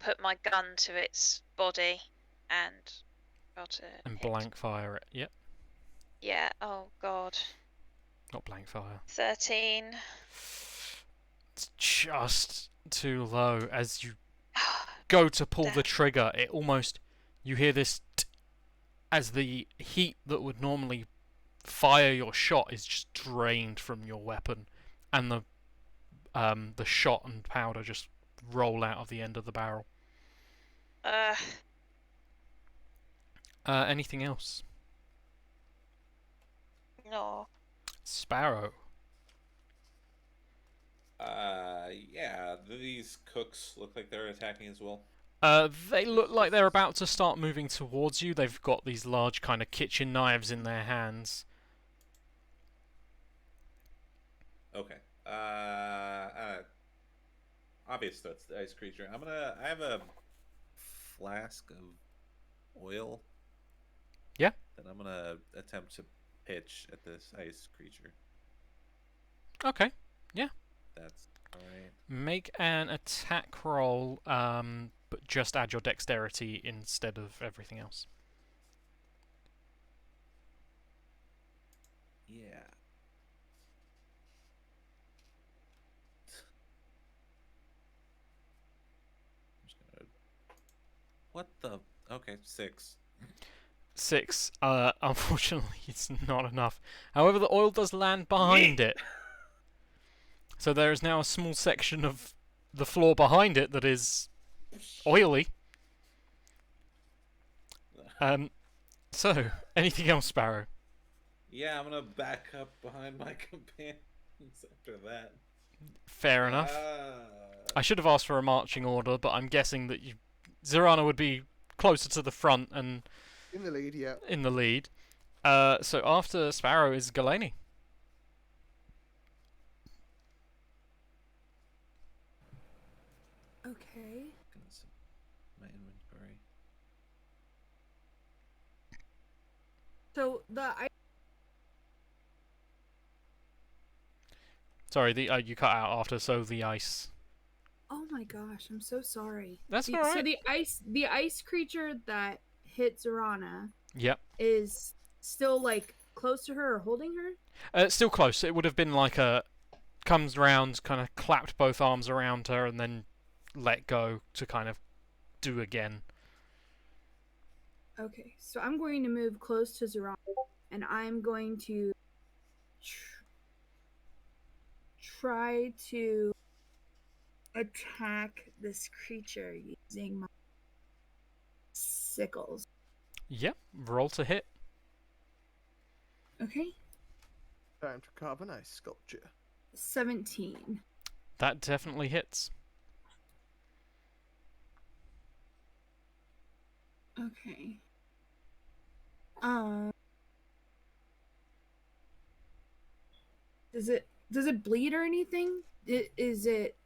put my gun to its body and got it. And blank fire it. Yep. Yeah. Oh god. Not blank fire. 13. It's just too low. As you go to pull the trigger, it almost... You hear this as the heat that would normally fire your shot is just drained from your weapon, and the shot and powder just roll out of the end of the barrel. Anything else? No. Sparrow. Yeah, these cooks look like they're attacking as well. They look like they're about to start moving towards you. They've got these large kind of kitchen knives in their hands. Okay. Obvious that's the ice creature. I have a flask of oil. Yeah. That I'm gonna attempt to pitch at this ice creature. Okay. Yeah. That's alright. Make an attack roll, but just add your dexterity instead of everything else. Yeah. I'm just gonna... What the? Okay, 6. 6. Unfortunately, it's not enough. However, the oil does land behind it. So there is now a small section of the floor behind it that is oily. So, anything else, Sparrow? Yeah, I'm gonna back up behind my companions after that. Fair enough. I should have asked for a marching order, but I'm guessing that Zirana would be closer to the front and In the lead, yeah. in the lead. So after Sparrow is Galani. So the Sorry, you cut out after. So the ice. Oh my gosh, I'm so sorry. That's So alright. the ice creature that hit Zorana Yep. is still like close to her or holding her? It's still close. It would have been like comes round, kind of clapped both arms around her, and then let go to kind of do again. Okay, so I'm going to move close to Zorana, and I'm going to try to attack this creature using my sickles. Yep. Roll to hit. Okay. Time to carve an ice sculpture. 17. That definitely hits. Okay. Does it bleed or anything? Is it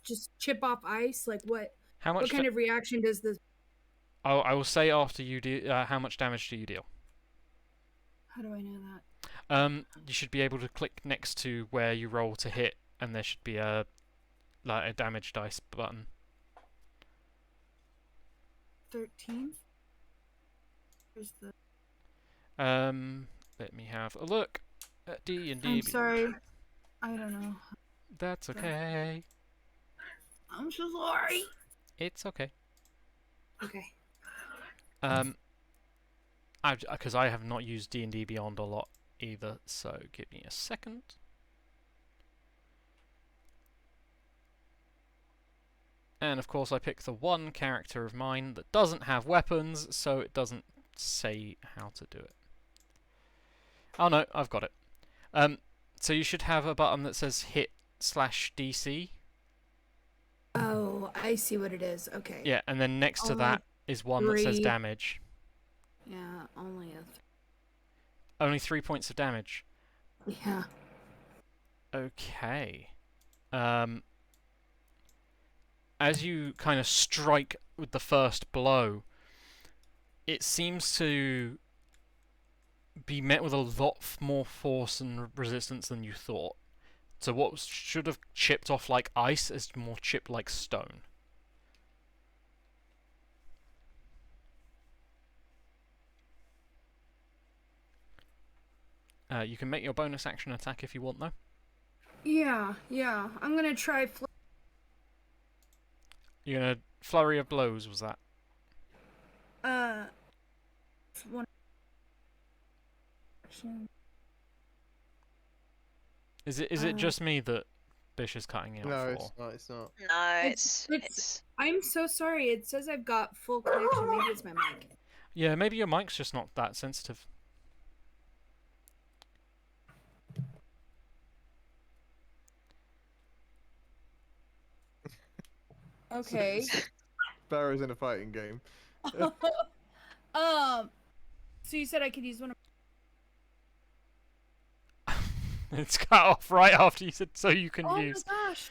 just chip off ice? Like what? How much? What kind of reaction does this? I will say after you do. How much damage do you deal? How do I know that? You should be able to click next to where you roll to hit, and there should be a damage dice button. 13. Where's the? Let me have a look at D&D. I'm sorry. I don't know. That's okay. I'm so sorry. It's okay. Okay. Because I have not used D&D Beyond a lot either, so give me a second. And of course I pick the one character of mine that doesn't have weapons, so it doesn't say how to do it. Oh no, I've got it. So you should have a button that says hit/DC. Oh, I see what it is. Okay. Yeah, and then next to that is one that says 3. damage. Yeah, only Only 3 points of damage. Yeah. Okay. As you kind of strike with the first blow, it seems to be met with a lot more force and resistance than you thought. So what should have chipped off like ice is more chipped like stone. You can make your bonus action attack if you want, though. Yeah. I'm gonna try. You're gonna flurry of blows, was that? One. Is it just me that Bish is cutting out No, for? it's not. No, It's. I'm so sorry. It says I've got full connection. Maybe it's my mic. Yeah, maybe your mic's just not that sensitive. Okay. Sparrow's in a fighting game. So you said I could use one of. It's cut off right after you said so you can use. Oh my gosh.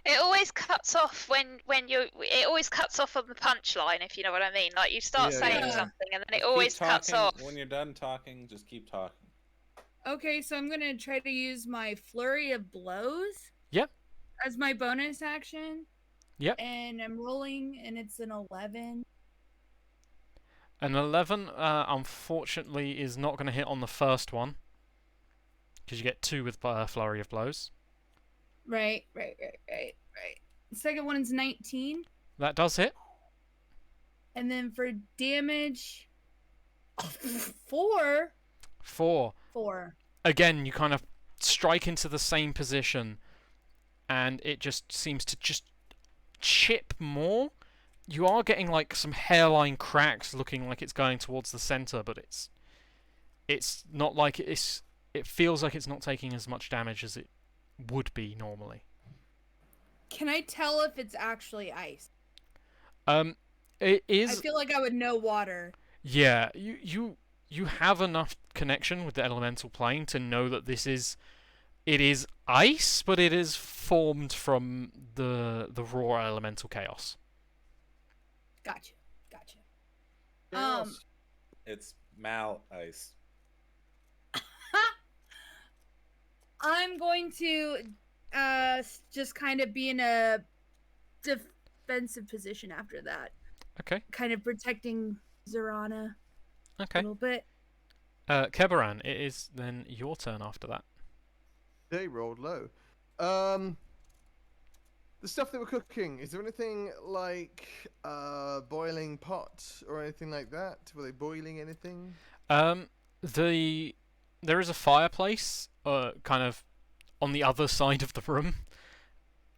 it always cuts off when you. It always cuts off on the punchline, if you know what I mean. Like you start Yeah, saying yeah. something and then it Keep always cuts talking. off. When you're done talking, just keep talking. Okay, so I'm gonna try to use my flurry of blows. Yep. As my bonus action. Yep. And I'm rolling, and it's an 11. An 11, unfortunately, is not going to hit on the first one. Because you get 2 with flurry of blows. Right. The second one is 19. That does hit. And then for damage, 4. 4. 4. Again, you kind of strike into the same position, and it just seems to just chip more. You are getting like some hairline cracks, looking like it's going towards the center, but it's not like it's. It feels like it's not taking as much damage as it would be normally. Can I tell if it's actually ice? It is. I feel like I would know water. Yeah, you have enough connection with the elemental plane to know that it is ice, but it is formed from the raw elemental chaos. Gotcha. Chaos. It's Mal ice. I'm going to just kind of be in a defensive position after that, Okay. kind of protecting Zorana a Okay. little bit. Kebaran, it is then your turn after that. They rolled low. The stuff that we're cooking, is there anything like boiling pot or anything like that? Were they boiling anything? There is a fireplace, kind of on the other side of the room.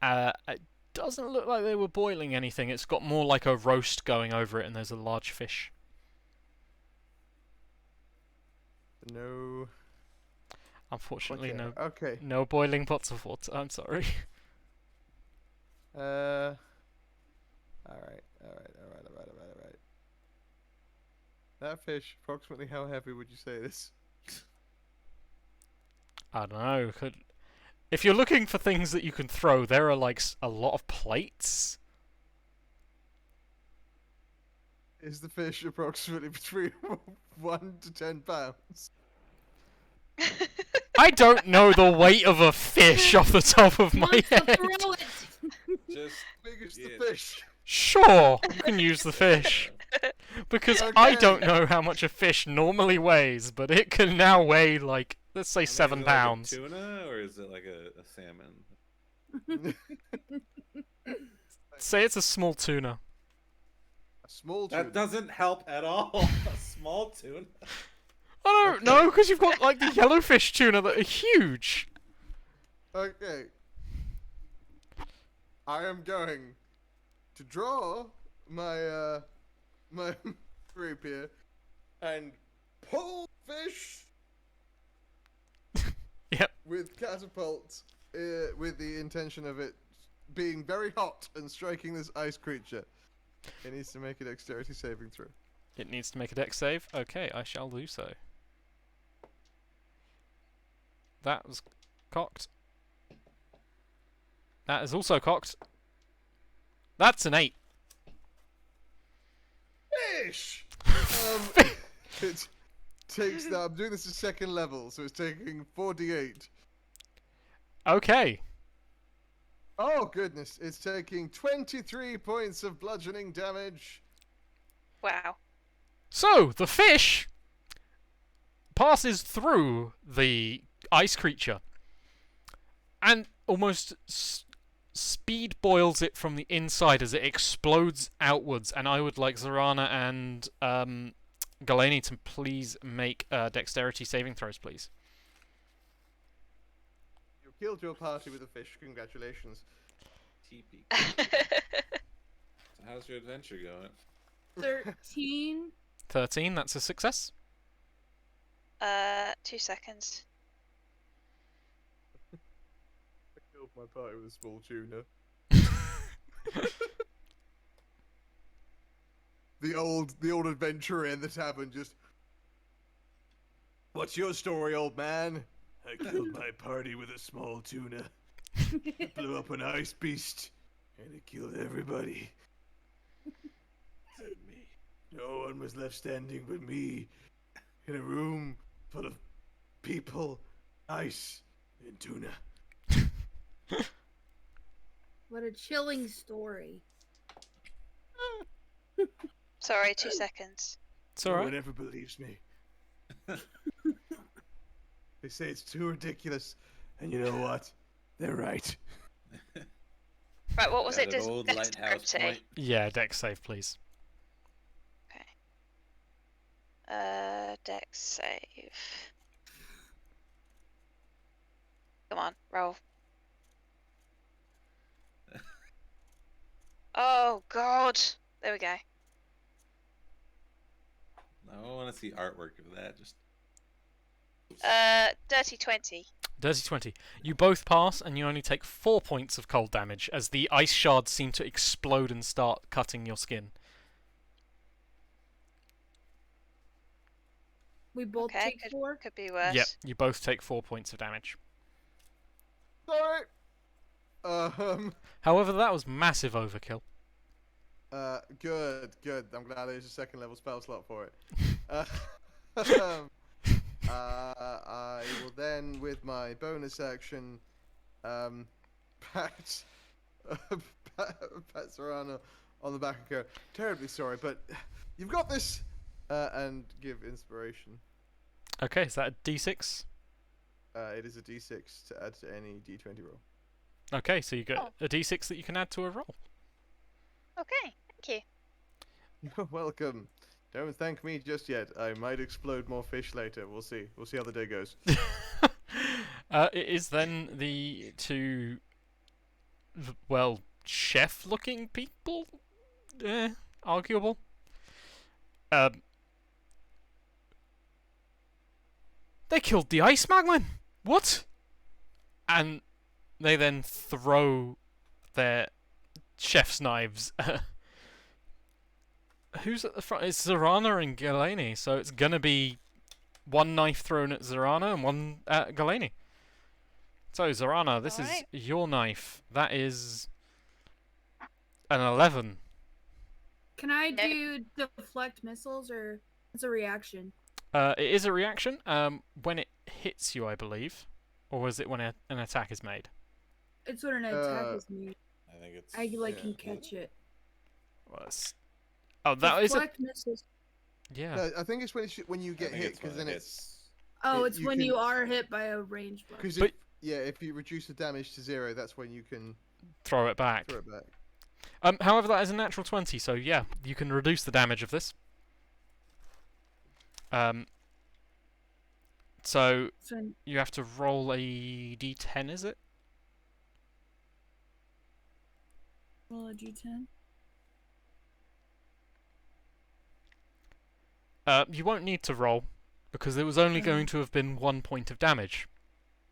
It doesn't look like they were boiling anything. It's got more like a roast going over it, and there's a large fish. No. Unfortunately, no. Okay. No boiling pots of water. I'm sorry. All right. That fish, approximately how heavy would you say it is? I don't know. If you're looking for things that you can throw, there are like a lot of plates. Is the fish approximately between 1 to 10 pounds? I don't know the weight of a fish off the top of my Wants to head. throw it. Just Big as Yeah. the fish. Sure, you can use the fish. Because I Okay. don't know how much a fish normally weighs, but it can now weigh, like, let's say I mean, 7 is it like a pounds. tuna, or is it like a salmon? Say it's a small tuna. A small That tuna. doesn't help at all. A small tuna. I don't know, because you've got, like, the yellowfish tuna that are huge. Okay. I am going to draw my my rapier and pull fish Yep. with catapult with the intention of it being very hot and striking this ice creature. It needs to make a dexterity saving throw. It needs to make a dex save. Okay, I shall do so. That was cocked. That is also cocked. That's an 8. Fish! It takes that. I'm doing this at second level, so it's taking 4d8. Okay. Oh, goodness. It's taking 23 points of bludgeoning damage. Wow. So, the fish passes through the ice creature and almost speed boils it from the inside as it explodes outwards. And I would like Zorana and Galeni to please make dexterity saving throws, please. You killed your party with a fish. Congratulations. Teepee. So how's your adventure going? 13. 13, that's a success. 2 seconds. I killed my party with a small tuna. The old adventurer in the tavern just. What's your story, old man? I killed my party with a small tuna. It blew up an ice beast, and it killed everybody. Except me. No one was left standing but me, in a room full of people, ice, and tuna. What a chilling story. Sorry, 2 seconds. It's No alright. one ever believes me. They say it's too ridiculous, and you know what? They're right. Right, what was Got it? an old lighthouse Dexterity. point. Yeah, dex save, please. Dex save. Come on, roll. Oh God! There we go. I want to see artwork of that. Just Dirty 20. Dirty 20. You both pass, and you only take 4 points of cold damage as the ice shards seem to explode and start cutting your skin. We both Okay, take 4. could be worse. Yep, you both take 4 points of damage. Sorry. However, that was massive overkill. Good. I'm glad there's a second level spell slot for it. I will then, with my bonus action, pat, pat Serrano on the back and go, terribly sorry, but you've got this, and give inspiration. Okay, is that a D6? It is a D6 to add to any D20 roll. Okay, so you get a D6 that you can add to a roll. Okay, thank you. You're welcome. Don't thank me just yet. I might explode more fish later. We'll see. We'll see how the day goes. It is then the two, well, chef-looking people? Arguable. They killed the ice magman! What? And they then throw their chef's knives. Who's at the front? It's Zorana and Galeni, so it's gonna be one knife thrown at Zorana and one at Galeni. So Zorana, this Alright. is your knife. That is an 11. Can I do deflect missiles, or it's a reaction? It is a reaction. When it hits you, I believe, or is it when an attack is made? It's when an attack is made. I think it's. I can yeah. catch it. Well, oh, that is a Deflect missiles. yeah. No, I think it's when you I get think hit, it's because when then it it's Oh, It- it's you when can- you are hit by a ranged weapon. because But- if you reduce the damage to 0, that's when you can Throw it back. throw it back. However, that is a natural 20, so yeah, you can reduce the damage of this. So So you have to roll a d10, is it? roll a d10. You won't need to roll, because there was only going to have been 1 point of damage.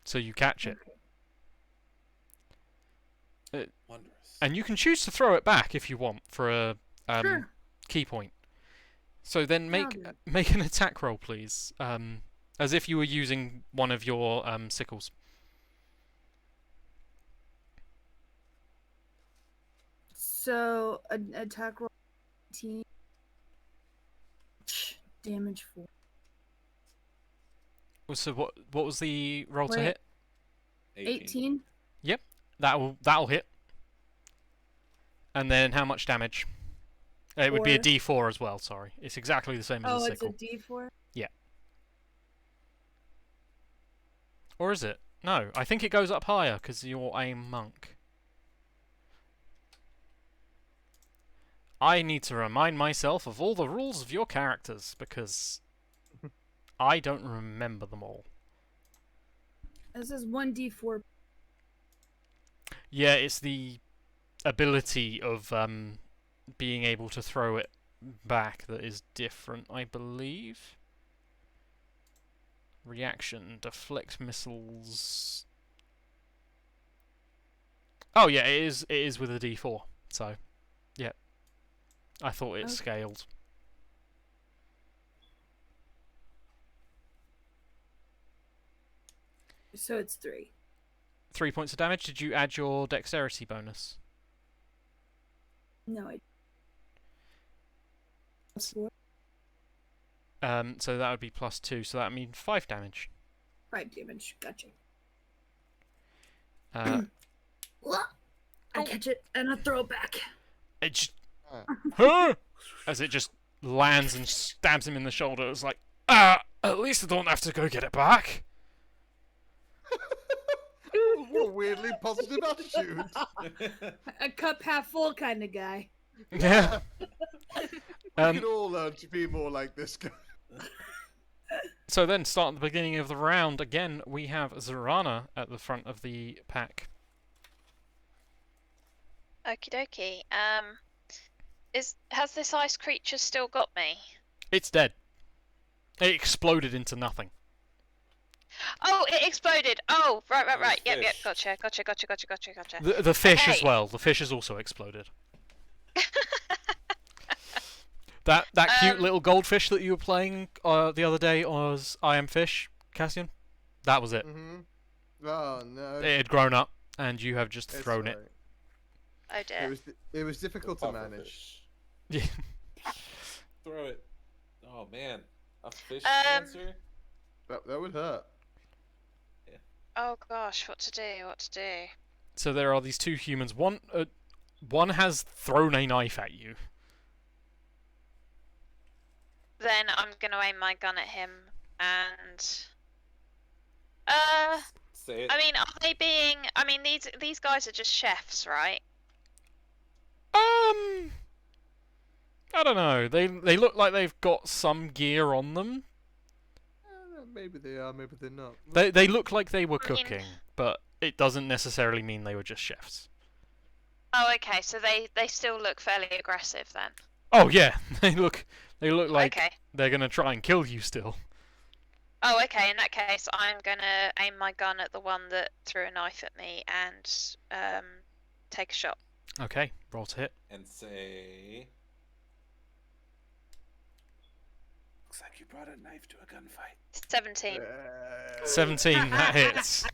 So you catch it. Wondrous. And you can choose to throw it back if you want for a Sure. key point. So then make Yeah, make an attack roll, please. As if you were using one of your sickles. So an attack roll 18. Damage 4. So what was the roll to Wait. hit? 18. That'll hit. And then how much damage? It would be a 4. D4 as well. Sorry, it's exactly the same as Oh, a it's a sickle. d4. Or is it? No, I think it goes up higher because you're a monk. I need to remind myself of all the rules of your characters because I don't remember them all. This is 1d4. Yeah, it's the ability of being able to throw it back that is different, I believe. Reaction, deflect missiles. Oh yeah, it is with a D4. So, yeah. I thought it Okay. scaled. So it's 3. 3 points of damage. Did you add your dexterity bonus? No, I. Plus 4. So that would be +2. So that means 5 damage. 5 damage. Gotcha. I catch it and I throw it back. It just, Ah. as it just lands and stabs him in the shoulder. It's like, at least I don't have to go get it back. What a weirdly positive attitude. A cup half full kind of guy. Yeah. We could all learn to be more like this guy. So then, start at the beginning of the round. Again, we have Zorana at the front of the pack. Okie dokie. Has this ice creature still got me? It's dead. It exploded into nothing. Oh, it exploded. Oh, right. There's Yep. fish. Gotcha. The fish as Okay. well. The fish has also exploded. That cute little goldfish that you were playing the other day was I Am Fish, Cassian. That was it. Oh no. It had grown up, and you have just It's thrown it. alright. Oh dear. It was difficult to Puffer manage. fish. Yeah. Throw it. Oh man. A fish Um, dancer? That would hurt. Oh gosh, what to do? What to do? So there are these two humans. One has thrown a knife at you. Then I'm gonna aim my gun at him and. Say it. I mean, are they being? I mean, these guys are just chefs, right? I don't know. They look like they've got some gear on them. Maybe they are, maybe they're not. They look like they were I mean- cooking, but it doesn't necessarily mean they were just chefs. Oh, okay. So they still look fairly aggressive then. Oh yeah, they look like Okay. they're gonna try and kill you still. Oh, okay. In that case, I'm gonna aim my gun at the one that threw a knife at me and take a shot. Okay, roll to hit. And say. Looks like you brought a knife to a gunfight. 17. 17, that hits.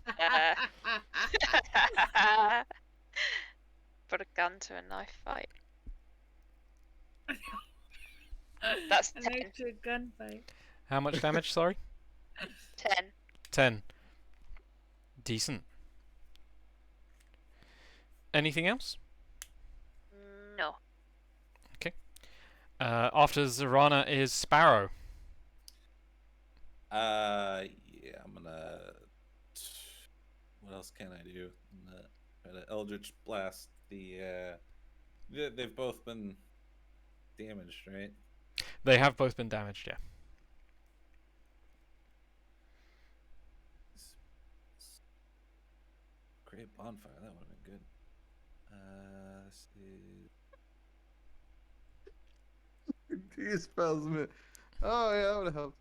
Put a gun to a knife fight. That's An 10. extra gunfight. How much damage? Sorry. 10. 10. Decent. Anything else? No. After Zarana is Sparrow. Yeah, I'm gonna. What else can I do? I'm gonna try to Eldritch Blast the. They've both been damaged, right? They have both been damaged, yeah. Create bonfire. That would have been good. Let's see. He spells me. Oh yeah, that would have helped.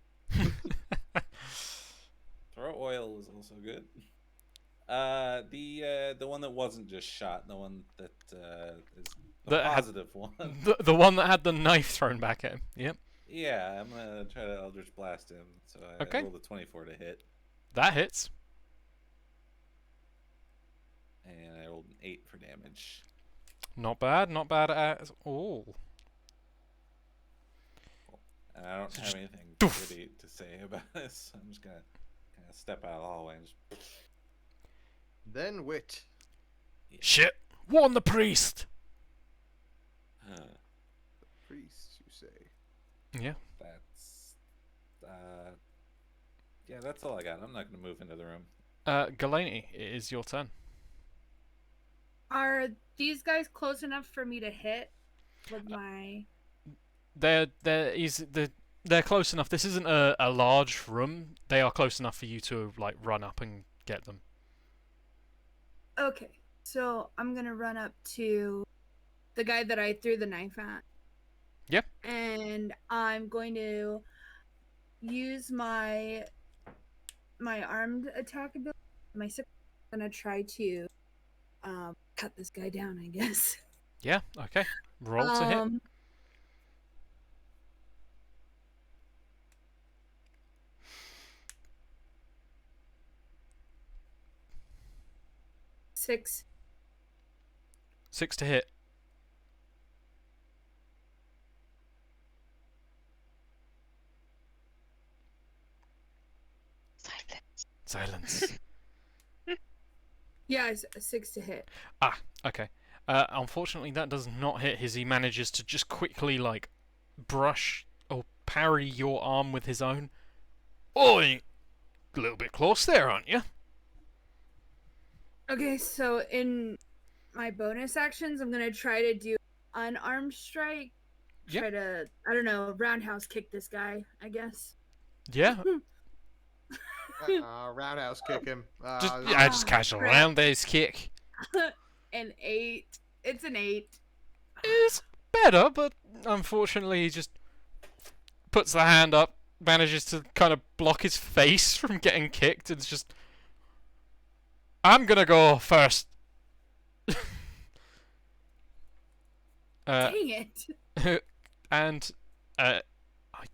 Throw oil is also good. The one that wasn't just shot, the one that is the That had- positive one. The one that had the knife thrown back at him. Yep. Yeah, I'm gonna try to Eldritch Blast him. So I Okay. rolled a 24 to hit, That hits. and I rolled an 8 for damage. Not bad at all. And I don't So have just anything doof. pretty to say about this. I'm just gonna kind of step out of the hallway and just. Then wit. Shit! Warn the priest! Priest, you say. Yeah. That's. Yeah, that's all I got. I'm not gonna move into the room. Galani, it is your turn. Are these guys close enough for me to hit with my? They're close enough. This isn't a large room. They are close enough for you to like run up and get them. Okay, so I'm gonna run up to the guy that I threw the knife at. Yep. And I'm going to use my armed attack ability. My six. I'm gonna try to cut this guy down, I guess. Yeah. Okay. Roll to hit. 6. 6 to hit. Silence. Yeah, it's a 6 to hit. Ah. Okay. Unfortunately, that does not hit his. He manages to just quickly like brush or parry your arm with his own. Oh, a little bit close there, aren't you? Okay, so in my bonus actions, I'm gonna try to do unarmed strike. Yep. Try to, I don't know, roundhouse kick this guy, I guess. Yeah. Roundhouse kick him. Just casual crap. roundhouse kick. An 8. It's an 8. Is better, but unfortunately he just puts the hand up, manages to kind of block his face from getting kicked, and it's just, I'm gonna go first. Dang it. And I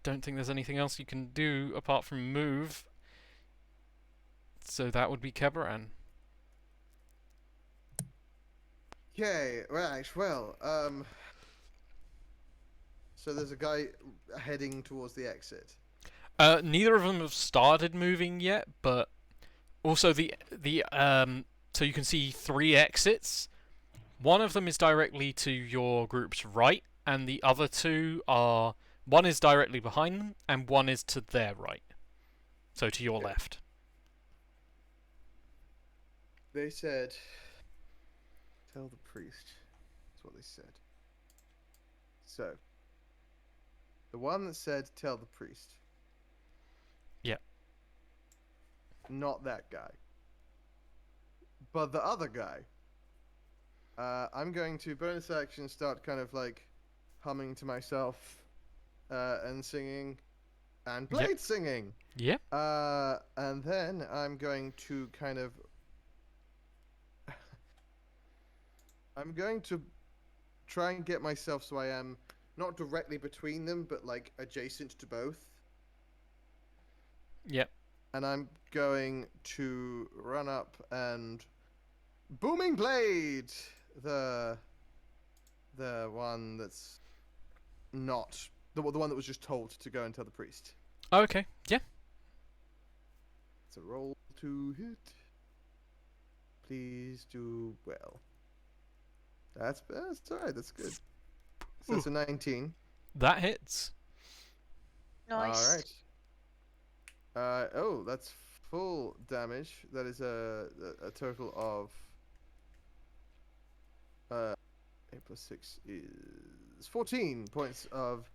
don't think there's anything else you can do apart from move. So that would be Kebran. Okay, right, well, so there's a guy heading towards the exit. Neither of them have started moving yet, but also so you can see 3 exits. One of them is directly to your group's right, and the other 2 are... One is directly behind them, and one is to their right. So to your Okay. left. They said, tell the priest. That's what they said. So, the one that said, tell the priest. Yeah. Not that guy. But the other guy. I'm going to bonus action start kind of like humming to myself and singing and Blade singing. Yeah. And then I'm going to kind of I'm going to try and get myself so I am not directly between them, but like adjacent to both. Yep. And I'm going to run up and booming blade the one that's not the one that was just told to go and tell the priest. Okay. Yeah. It's a roll to hit. Please do well. That's alright. That's good. So it's a 19. That hits. Nice. All right. Oh, that's full damage. That is a total of 8 plus 6 is 14 points of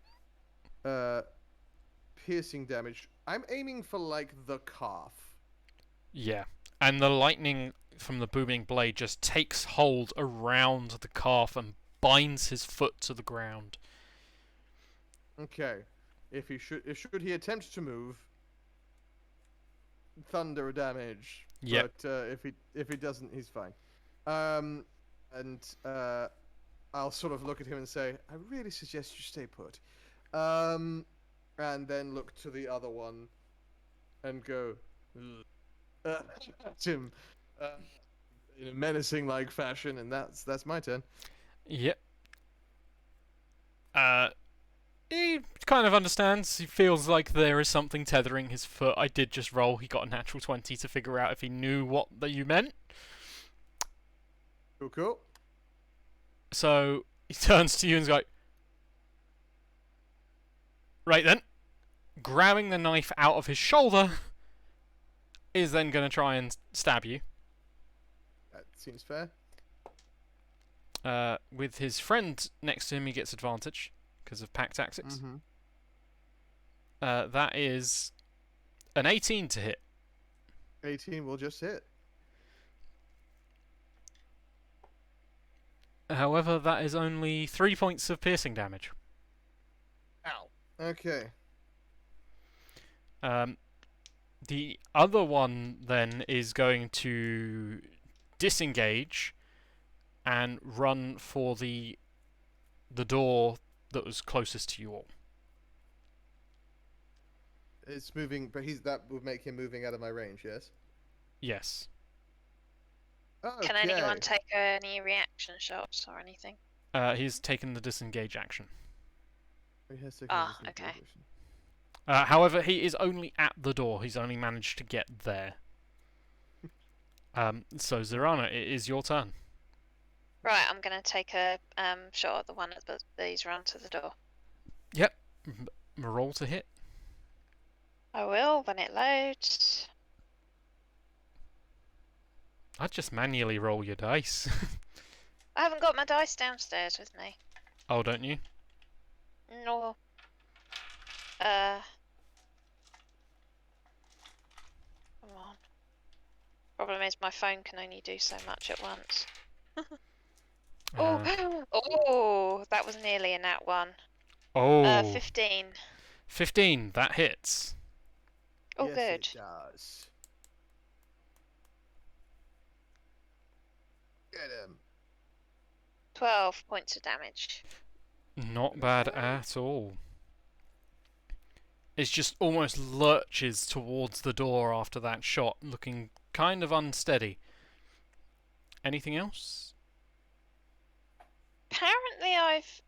piercing damage. I'm aiming for like the calf. Yeah. And the lightning from the booming blade just takes hold around the calf and binds his foot to the ground. Okay. If he attempt to move, thunder damage. Yep. But if he doesn't, he's fine. I'll sort of look at him and say, I really suggest you stay put. And then look to the other one and go at him in a menacing like fashion, and that's my turn. Yep. He kind of understands. He feels like there is something tethering his foot. I did just roll. He got a natural 20 to figure out if he knew what that you meant. Cool. So he turns to you and's like, right then. Grabbing the knife out of his shoulder, is then going to try and stab you. That seems fair. With his friend next to him, he gets advantage because of pack tactics. Mm-hmm. That is an 18 to hit. 18 will just hit. However, that is only 3 points of piercing damage. Ow. Okay. The other one then is going to disengage and run for the door that was closest to you all. It's moving, but that would make him moving out of my range, yes? Yes. Okay. Can anyone take any reaction shots or anything? He's taken the disengage action. He has taken Ah, this okay. position. However, he is only at the door. He's only managed to get there. So, Zirana, it is your turn. Right, I'm gonna take a shot at the one that these run to the door. Yep. Roll to hit. I will when it loads. I'd just manually roll your dice. I haven't got my dice downstairs with me. Oh, don't you? No. Come on. Problem is my phone can only do so much at once. Oh, that was nearly a nat one. 15. 15, that hits. Oh, Yes, good. It does. Get him. 12 points of damage. Not bad at all. It just almost lurches towards the door after that shot, looking kind of unsteady. Anything else? Apparently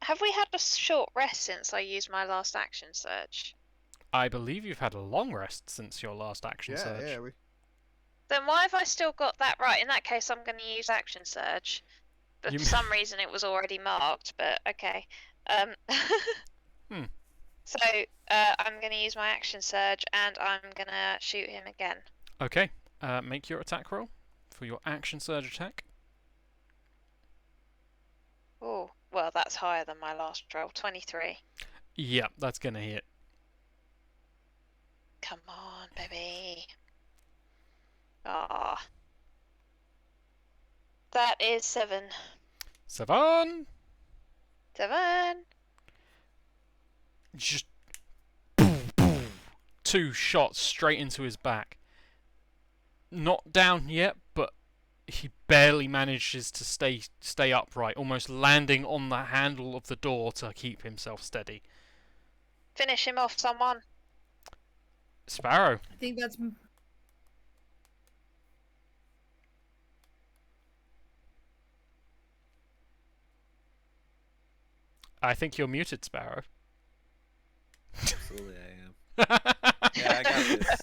have we had a short rest since I used my last action surge? I believe you've had a long rest since your last action Yeah, surge. yeah. Then why have I still got that right? In that case, I'm going to use action surge. But You for some reason, it was already marked. But okay. Hmm. So I'm going to use my action surge, and I'm going to shoot him again. Okay, make your attack roll for your action surge attack. Oh, well, that's higher than my last roll. 23. Yeah, that's gonna hit. Come on, baby. Ah. That is 7. 7. 7. Just 2 shots straight into his back. Not down yet, but he barely manages to stay upright, almost landing on the handle of the door to keep himself steady. Finish him off, someone. Sparrow. I think that's. I think you're muted, Sparrow. Absolutely, I am. Yeah, I got this.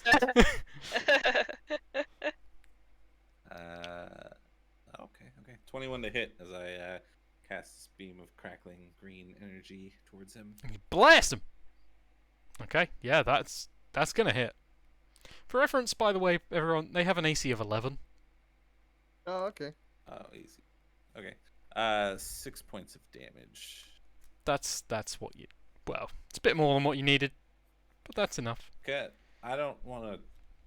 Okay. 21 to hit as I cast this beam of crackling green energy towards him. Blast him! Okay, yeah, that's gonna hit. For reference, by the way, everyone, they have an AC of 11. Oh, okay. Oh, easy. Okay. 6 points of damage. That's what you... Well, it's a bit more than what you needed, but that's enough. Okay. I don't want to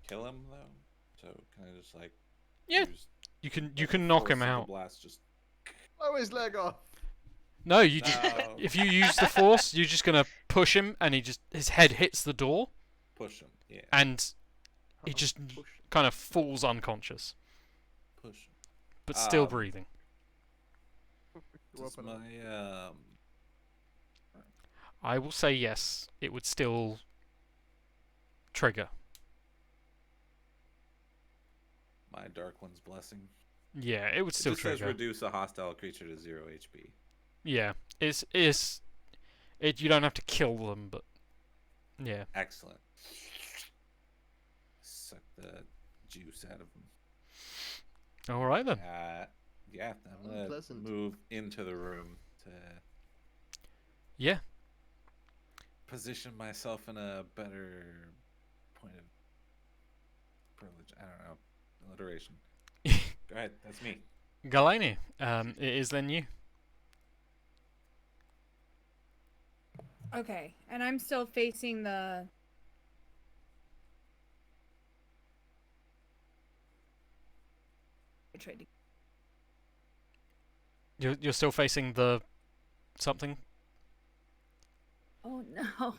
kill him though, so can I just like? Yeah, use, you can like, knock force him of the out. Blast just. Blow his leg off. No, you just... No. If you use the force, you're just gonna push him, and his head hits the door, Push him. Yeah. and he just Push. kind of falls unconscious, Push him. but still Um, breathing. Does my I will say yes, it would still trigger. my Dark One's blessing? Yeah, it would It still just says trigger. reduce a hostile creature to 0 HP. Yeah, you don't have to kill them, but yeah. Excellent. Suck the juice out of him. All right then. Yeah, I'm gonna Unpleasant. move into the room to Yeah. position myself in a better point of privilege. I don't know. Alliteration. Go ahead, that's me. Galani, it is then you. Okay, and I'm still facing the. I tried to. You're still facing the something. Oh no!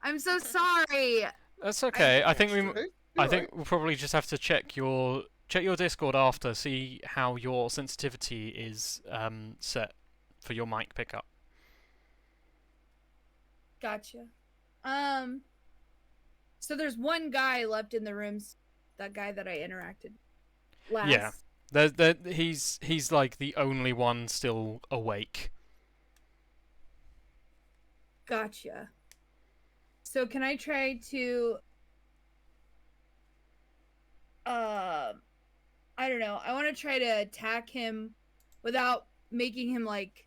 I'm so sorry. That's okay. I think we. Okay, I you're think we'll probably just have to check your Discord after, see how your sensitivity is set for your mic pickup. Gotcha. So there's one guy left in the rooms. That guy that I interacted last. Yeah. He's like the only one still awake. Gotcha. So can I try to I don't know. I want to try to attack him without making him like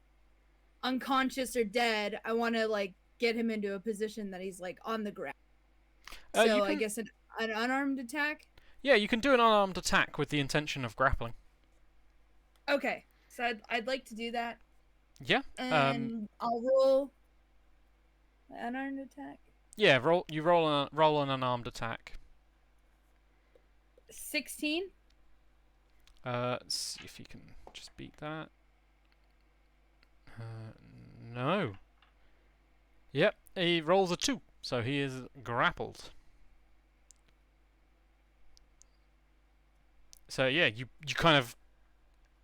unconscious or dead. I want to like get him into a position that he's like on the ground. You So I can- guess an unarmed attack. Yeah, you can do an unarmed attack with the intention of grappling. Okay, so I'd like to do that, Yeah. and I'll roll my unarmed attack. Yeah. Roll an unarmed attack. 16. See if you can just beat that. No. Yep, he rolls a 2, so he is grappled. So yeah, you kind of...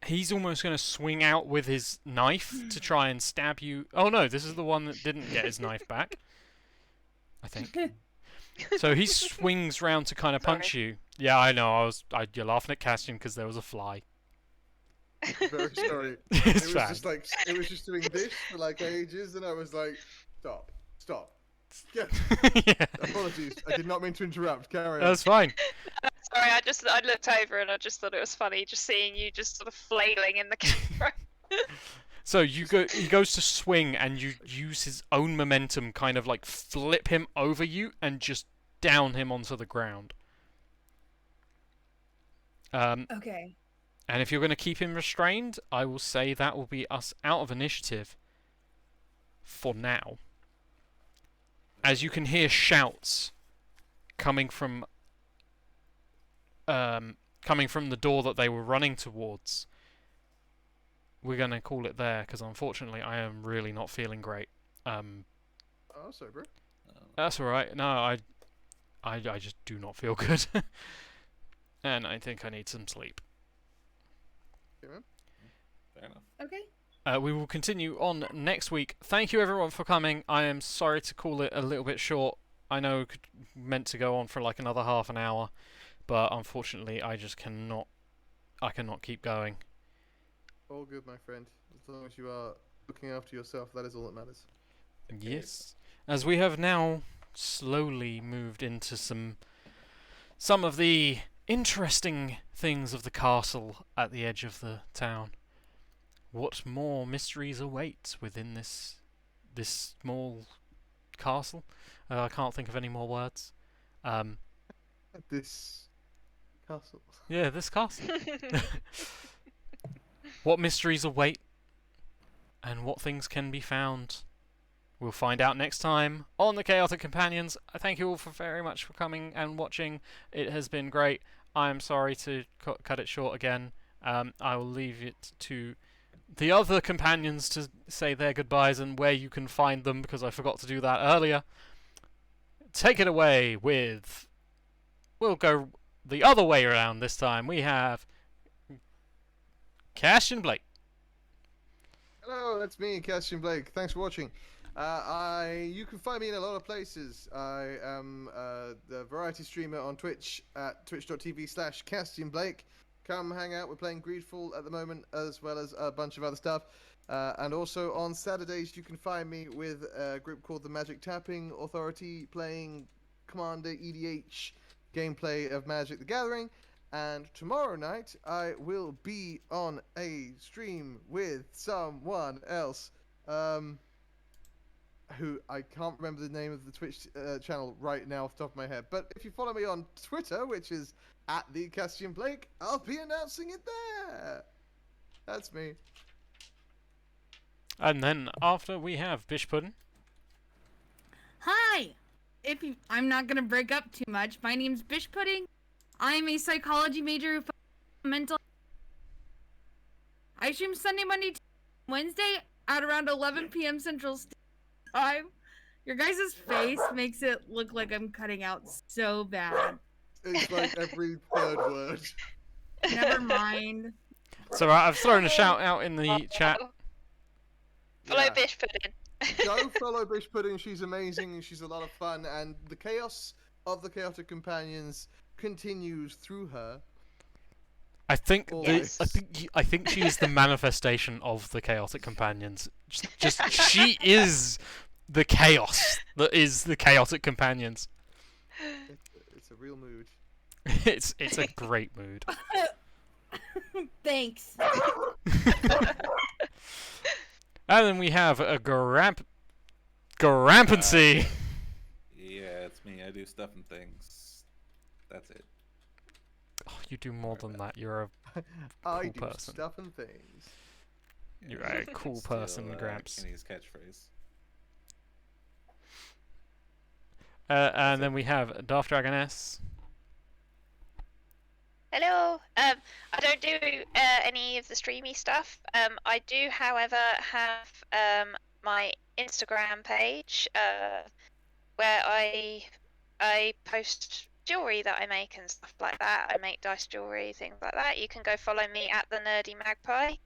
He's almost going to swing out with his knife to try and stab you. Oh no, this is the one that didn't get his knife back, I think. So he swings round to kind of punch you. Yeah, I know. You're laughing at Castian because there was a fly. very sorry. It's It was fine. just like it was just doing this for like ages, and I was like, stop. Yeah. Yeah, Apologies, I did not mean to interrupt. Carry on. that's fine. Sorry, I looked over and I just thought it was funny just seeing you just sort of flailing in the camera. So he goes to swing, and you use his own momentum, kind of like flip him over you, and just down him onto the ground. Okay. And if you're going to keep him restrained, I will say that will be us out of initiative for now. As you can hear shouts coming from the door that they were running towards. We're going to call it there, because unfortunately I am really not feeling great. Oh, sorry, bro. That's alright. No, I just do not feel good. And I think I need some sleep. Okay, man. Fair enough. Okay. We will continue on next week. Thank you everyone for coming. I am sorry to call it a little bit short. I know it meant to go on for like another half an hour, but unfortunately I just cannot keep going. All good, my friend. As long as you are looking after yourself, that is all that matters. Yes. As we have now slowly moved into some of the interesting things of the castle at the edge of the town. What more mysteries await within this small castle? I can't think of any more words. This castle. Yeah, this castle. What mysteries await, and what things can be found? We'll find out next time on the Chaotic Companions. I thank you all very much for coming and watching. It has been great. I am sorry to cut it short again. I will leave it to the other companions to say their goodbyes and where you can find them, because I forgot to do that earlier. Take it away with... We'll go the other way around this time. We have Cash and Blake. Hello, that's me, Cassian Blake. Thanks for watching. You can find me in a lot of places. I am the variety streamer on Twitch at twitch.tv/CastianBlake. Come hang out. We're playing Greedfall at the moment, as well as a bunch of other stuff. And also on Saturdays, you can find me with a group called the Magic Tapping Authority, playing Commander EDH gameplay of Magic the Gathering. And tomorrow night, I will be on a stream with someone else. Who I can't remember the name of the Twitch channel right now off the top of my head. But if you follow me on Twitter, which is at the Castian Blake, I'll be announcing it there. That's me. And then after we have Bish Puddin. Hi. I'm not gonna break up too much. My name's Bish Pudding. I'm a psychology major who focuses on mental. I stream Sunday, Monday, Wednesday at around 11 p.m. Central Standard Time. Your guys' face makes it look like I'm cutting out so bad. It's like every third word. Never mind. So I've thrown a shout out in the chat. Follow Yeah. Bish Pudding. Go follow Bish Pudding. She's amazing and she's a lot of fun. And the chaos of the Chaotic Companions continues through her. I think Always. I think she is the manifestation of the Chaotic Companions. Just she is the chaos that is the Chaotic Companions. It's a real mood. It's a great mood. Thanks. And then we have a Grampancy. Yeah, it's me. I do stuff and things. That's it. Oh, you do more than that. You're a I Cool do person. stuff and things. You're a cool Steal, person, Gramps. Kenny's catchphrase. And then we have Darth Dragoness. Hello. I don't do any of the streamy stuff. I do, however, have my Instagram page where I post jewelry that I make and stuff like that. I make dice jewelry, things like that. You can go follow me at the Nerdy Magpie.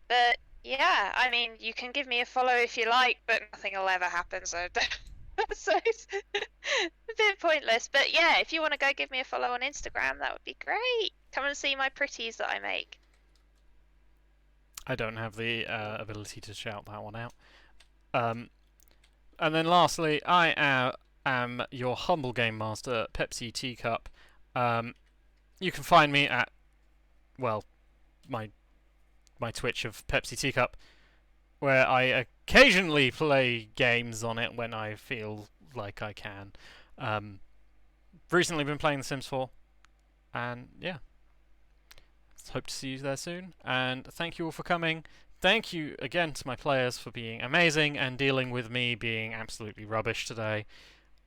But yeah, I mean, you can give me a follow if you like, but nothing will ever happen. So. So it's a bit pointless, but yeah, if you want to go give me a follow on Instagram, that would be great. Come and see my pretties that I make. I don't have the ability to shout that one out. And then lastly, I am your humble game master, Pepsi Teacup. You can find me at, well, my Twitch of Pepsi Teacup, where I occasionally play games on it when I feel like I can. Recently been playing The Sims 4, and yeah. Hope to see you there soon, and thank you all for coming. Thank you again to my players for being amazing and dealing with me being absolutely rubbish today.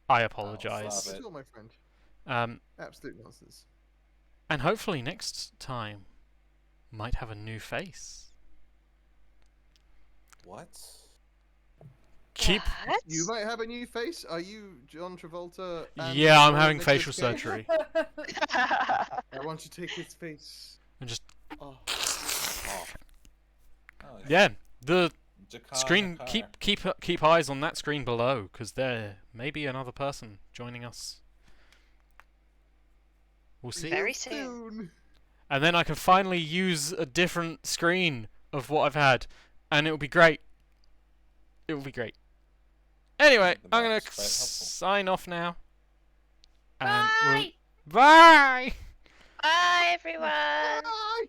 I apologise. stop it. Sure, my friend. Um, Absolute nonsense. and hopefully next time might have a new face. What? Keep. What? You might have a new face. Are you John Travolta? Yeah, I'm or having Nicolas facial Cage? surgery. I want you to take his face. And just Oh. Oh, yeah, the Jakar screen. Nakar. Keep eyes on that screen below, because there may be another person joining us. We'll see. Very soon. And then I can finally use a different screen of what I've had, and it'll be great. It will be great. Anyway, The I'm gonna map's quite helpful. sign off now. And Bye. bye. Bye, everyone. Bye.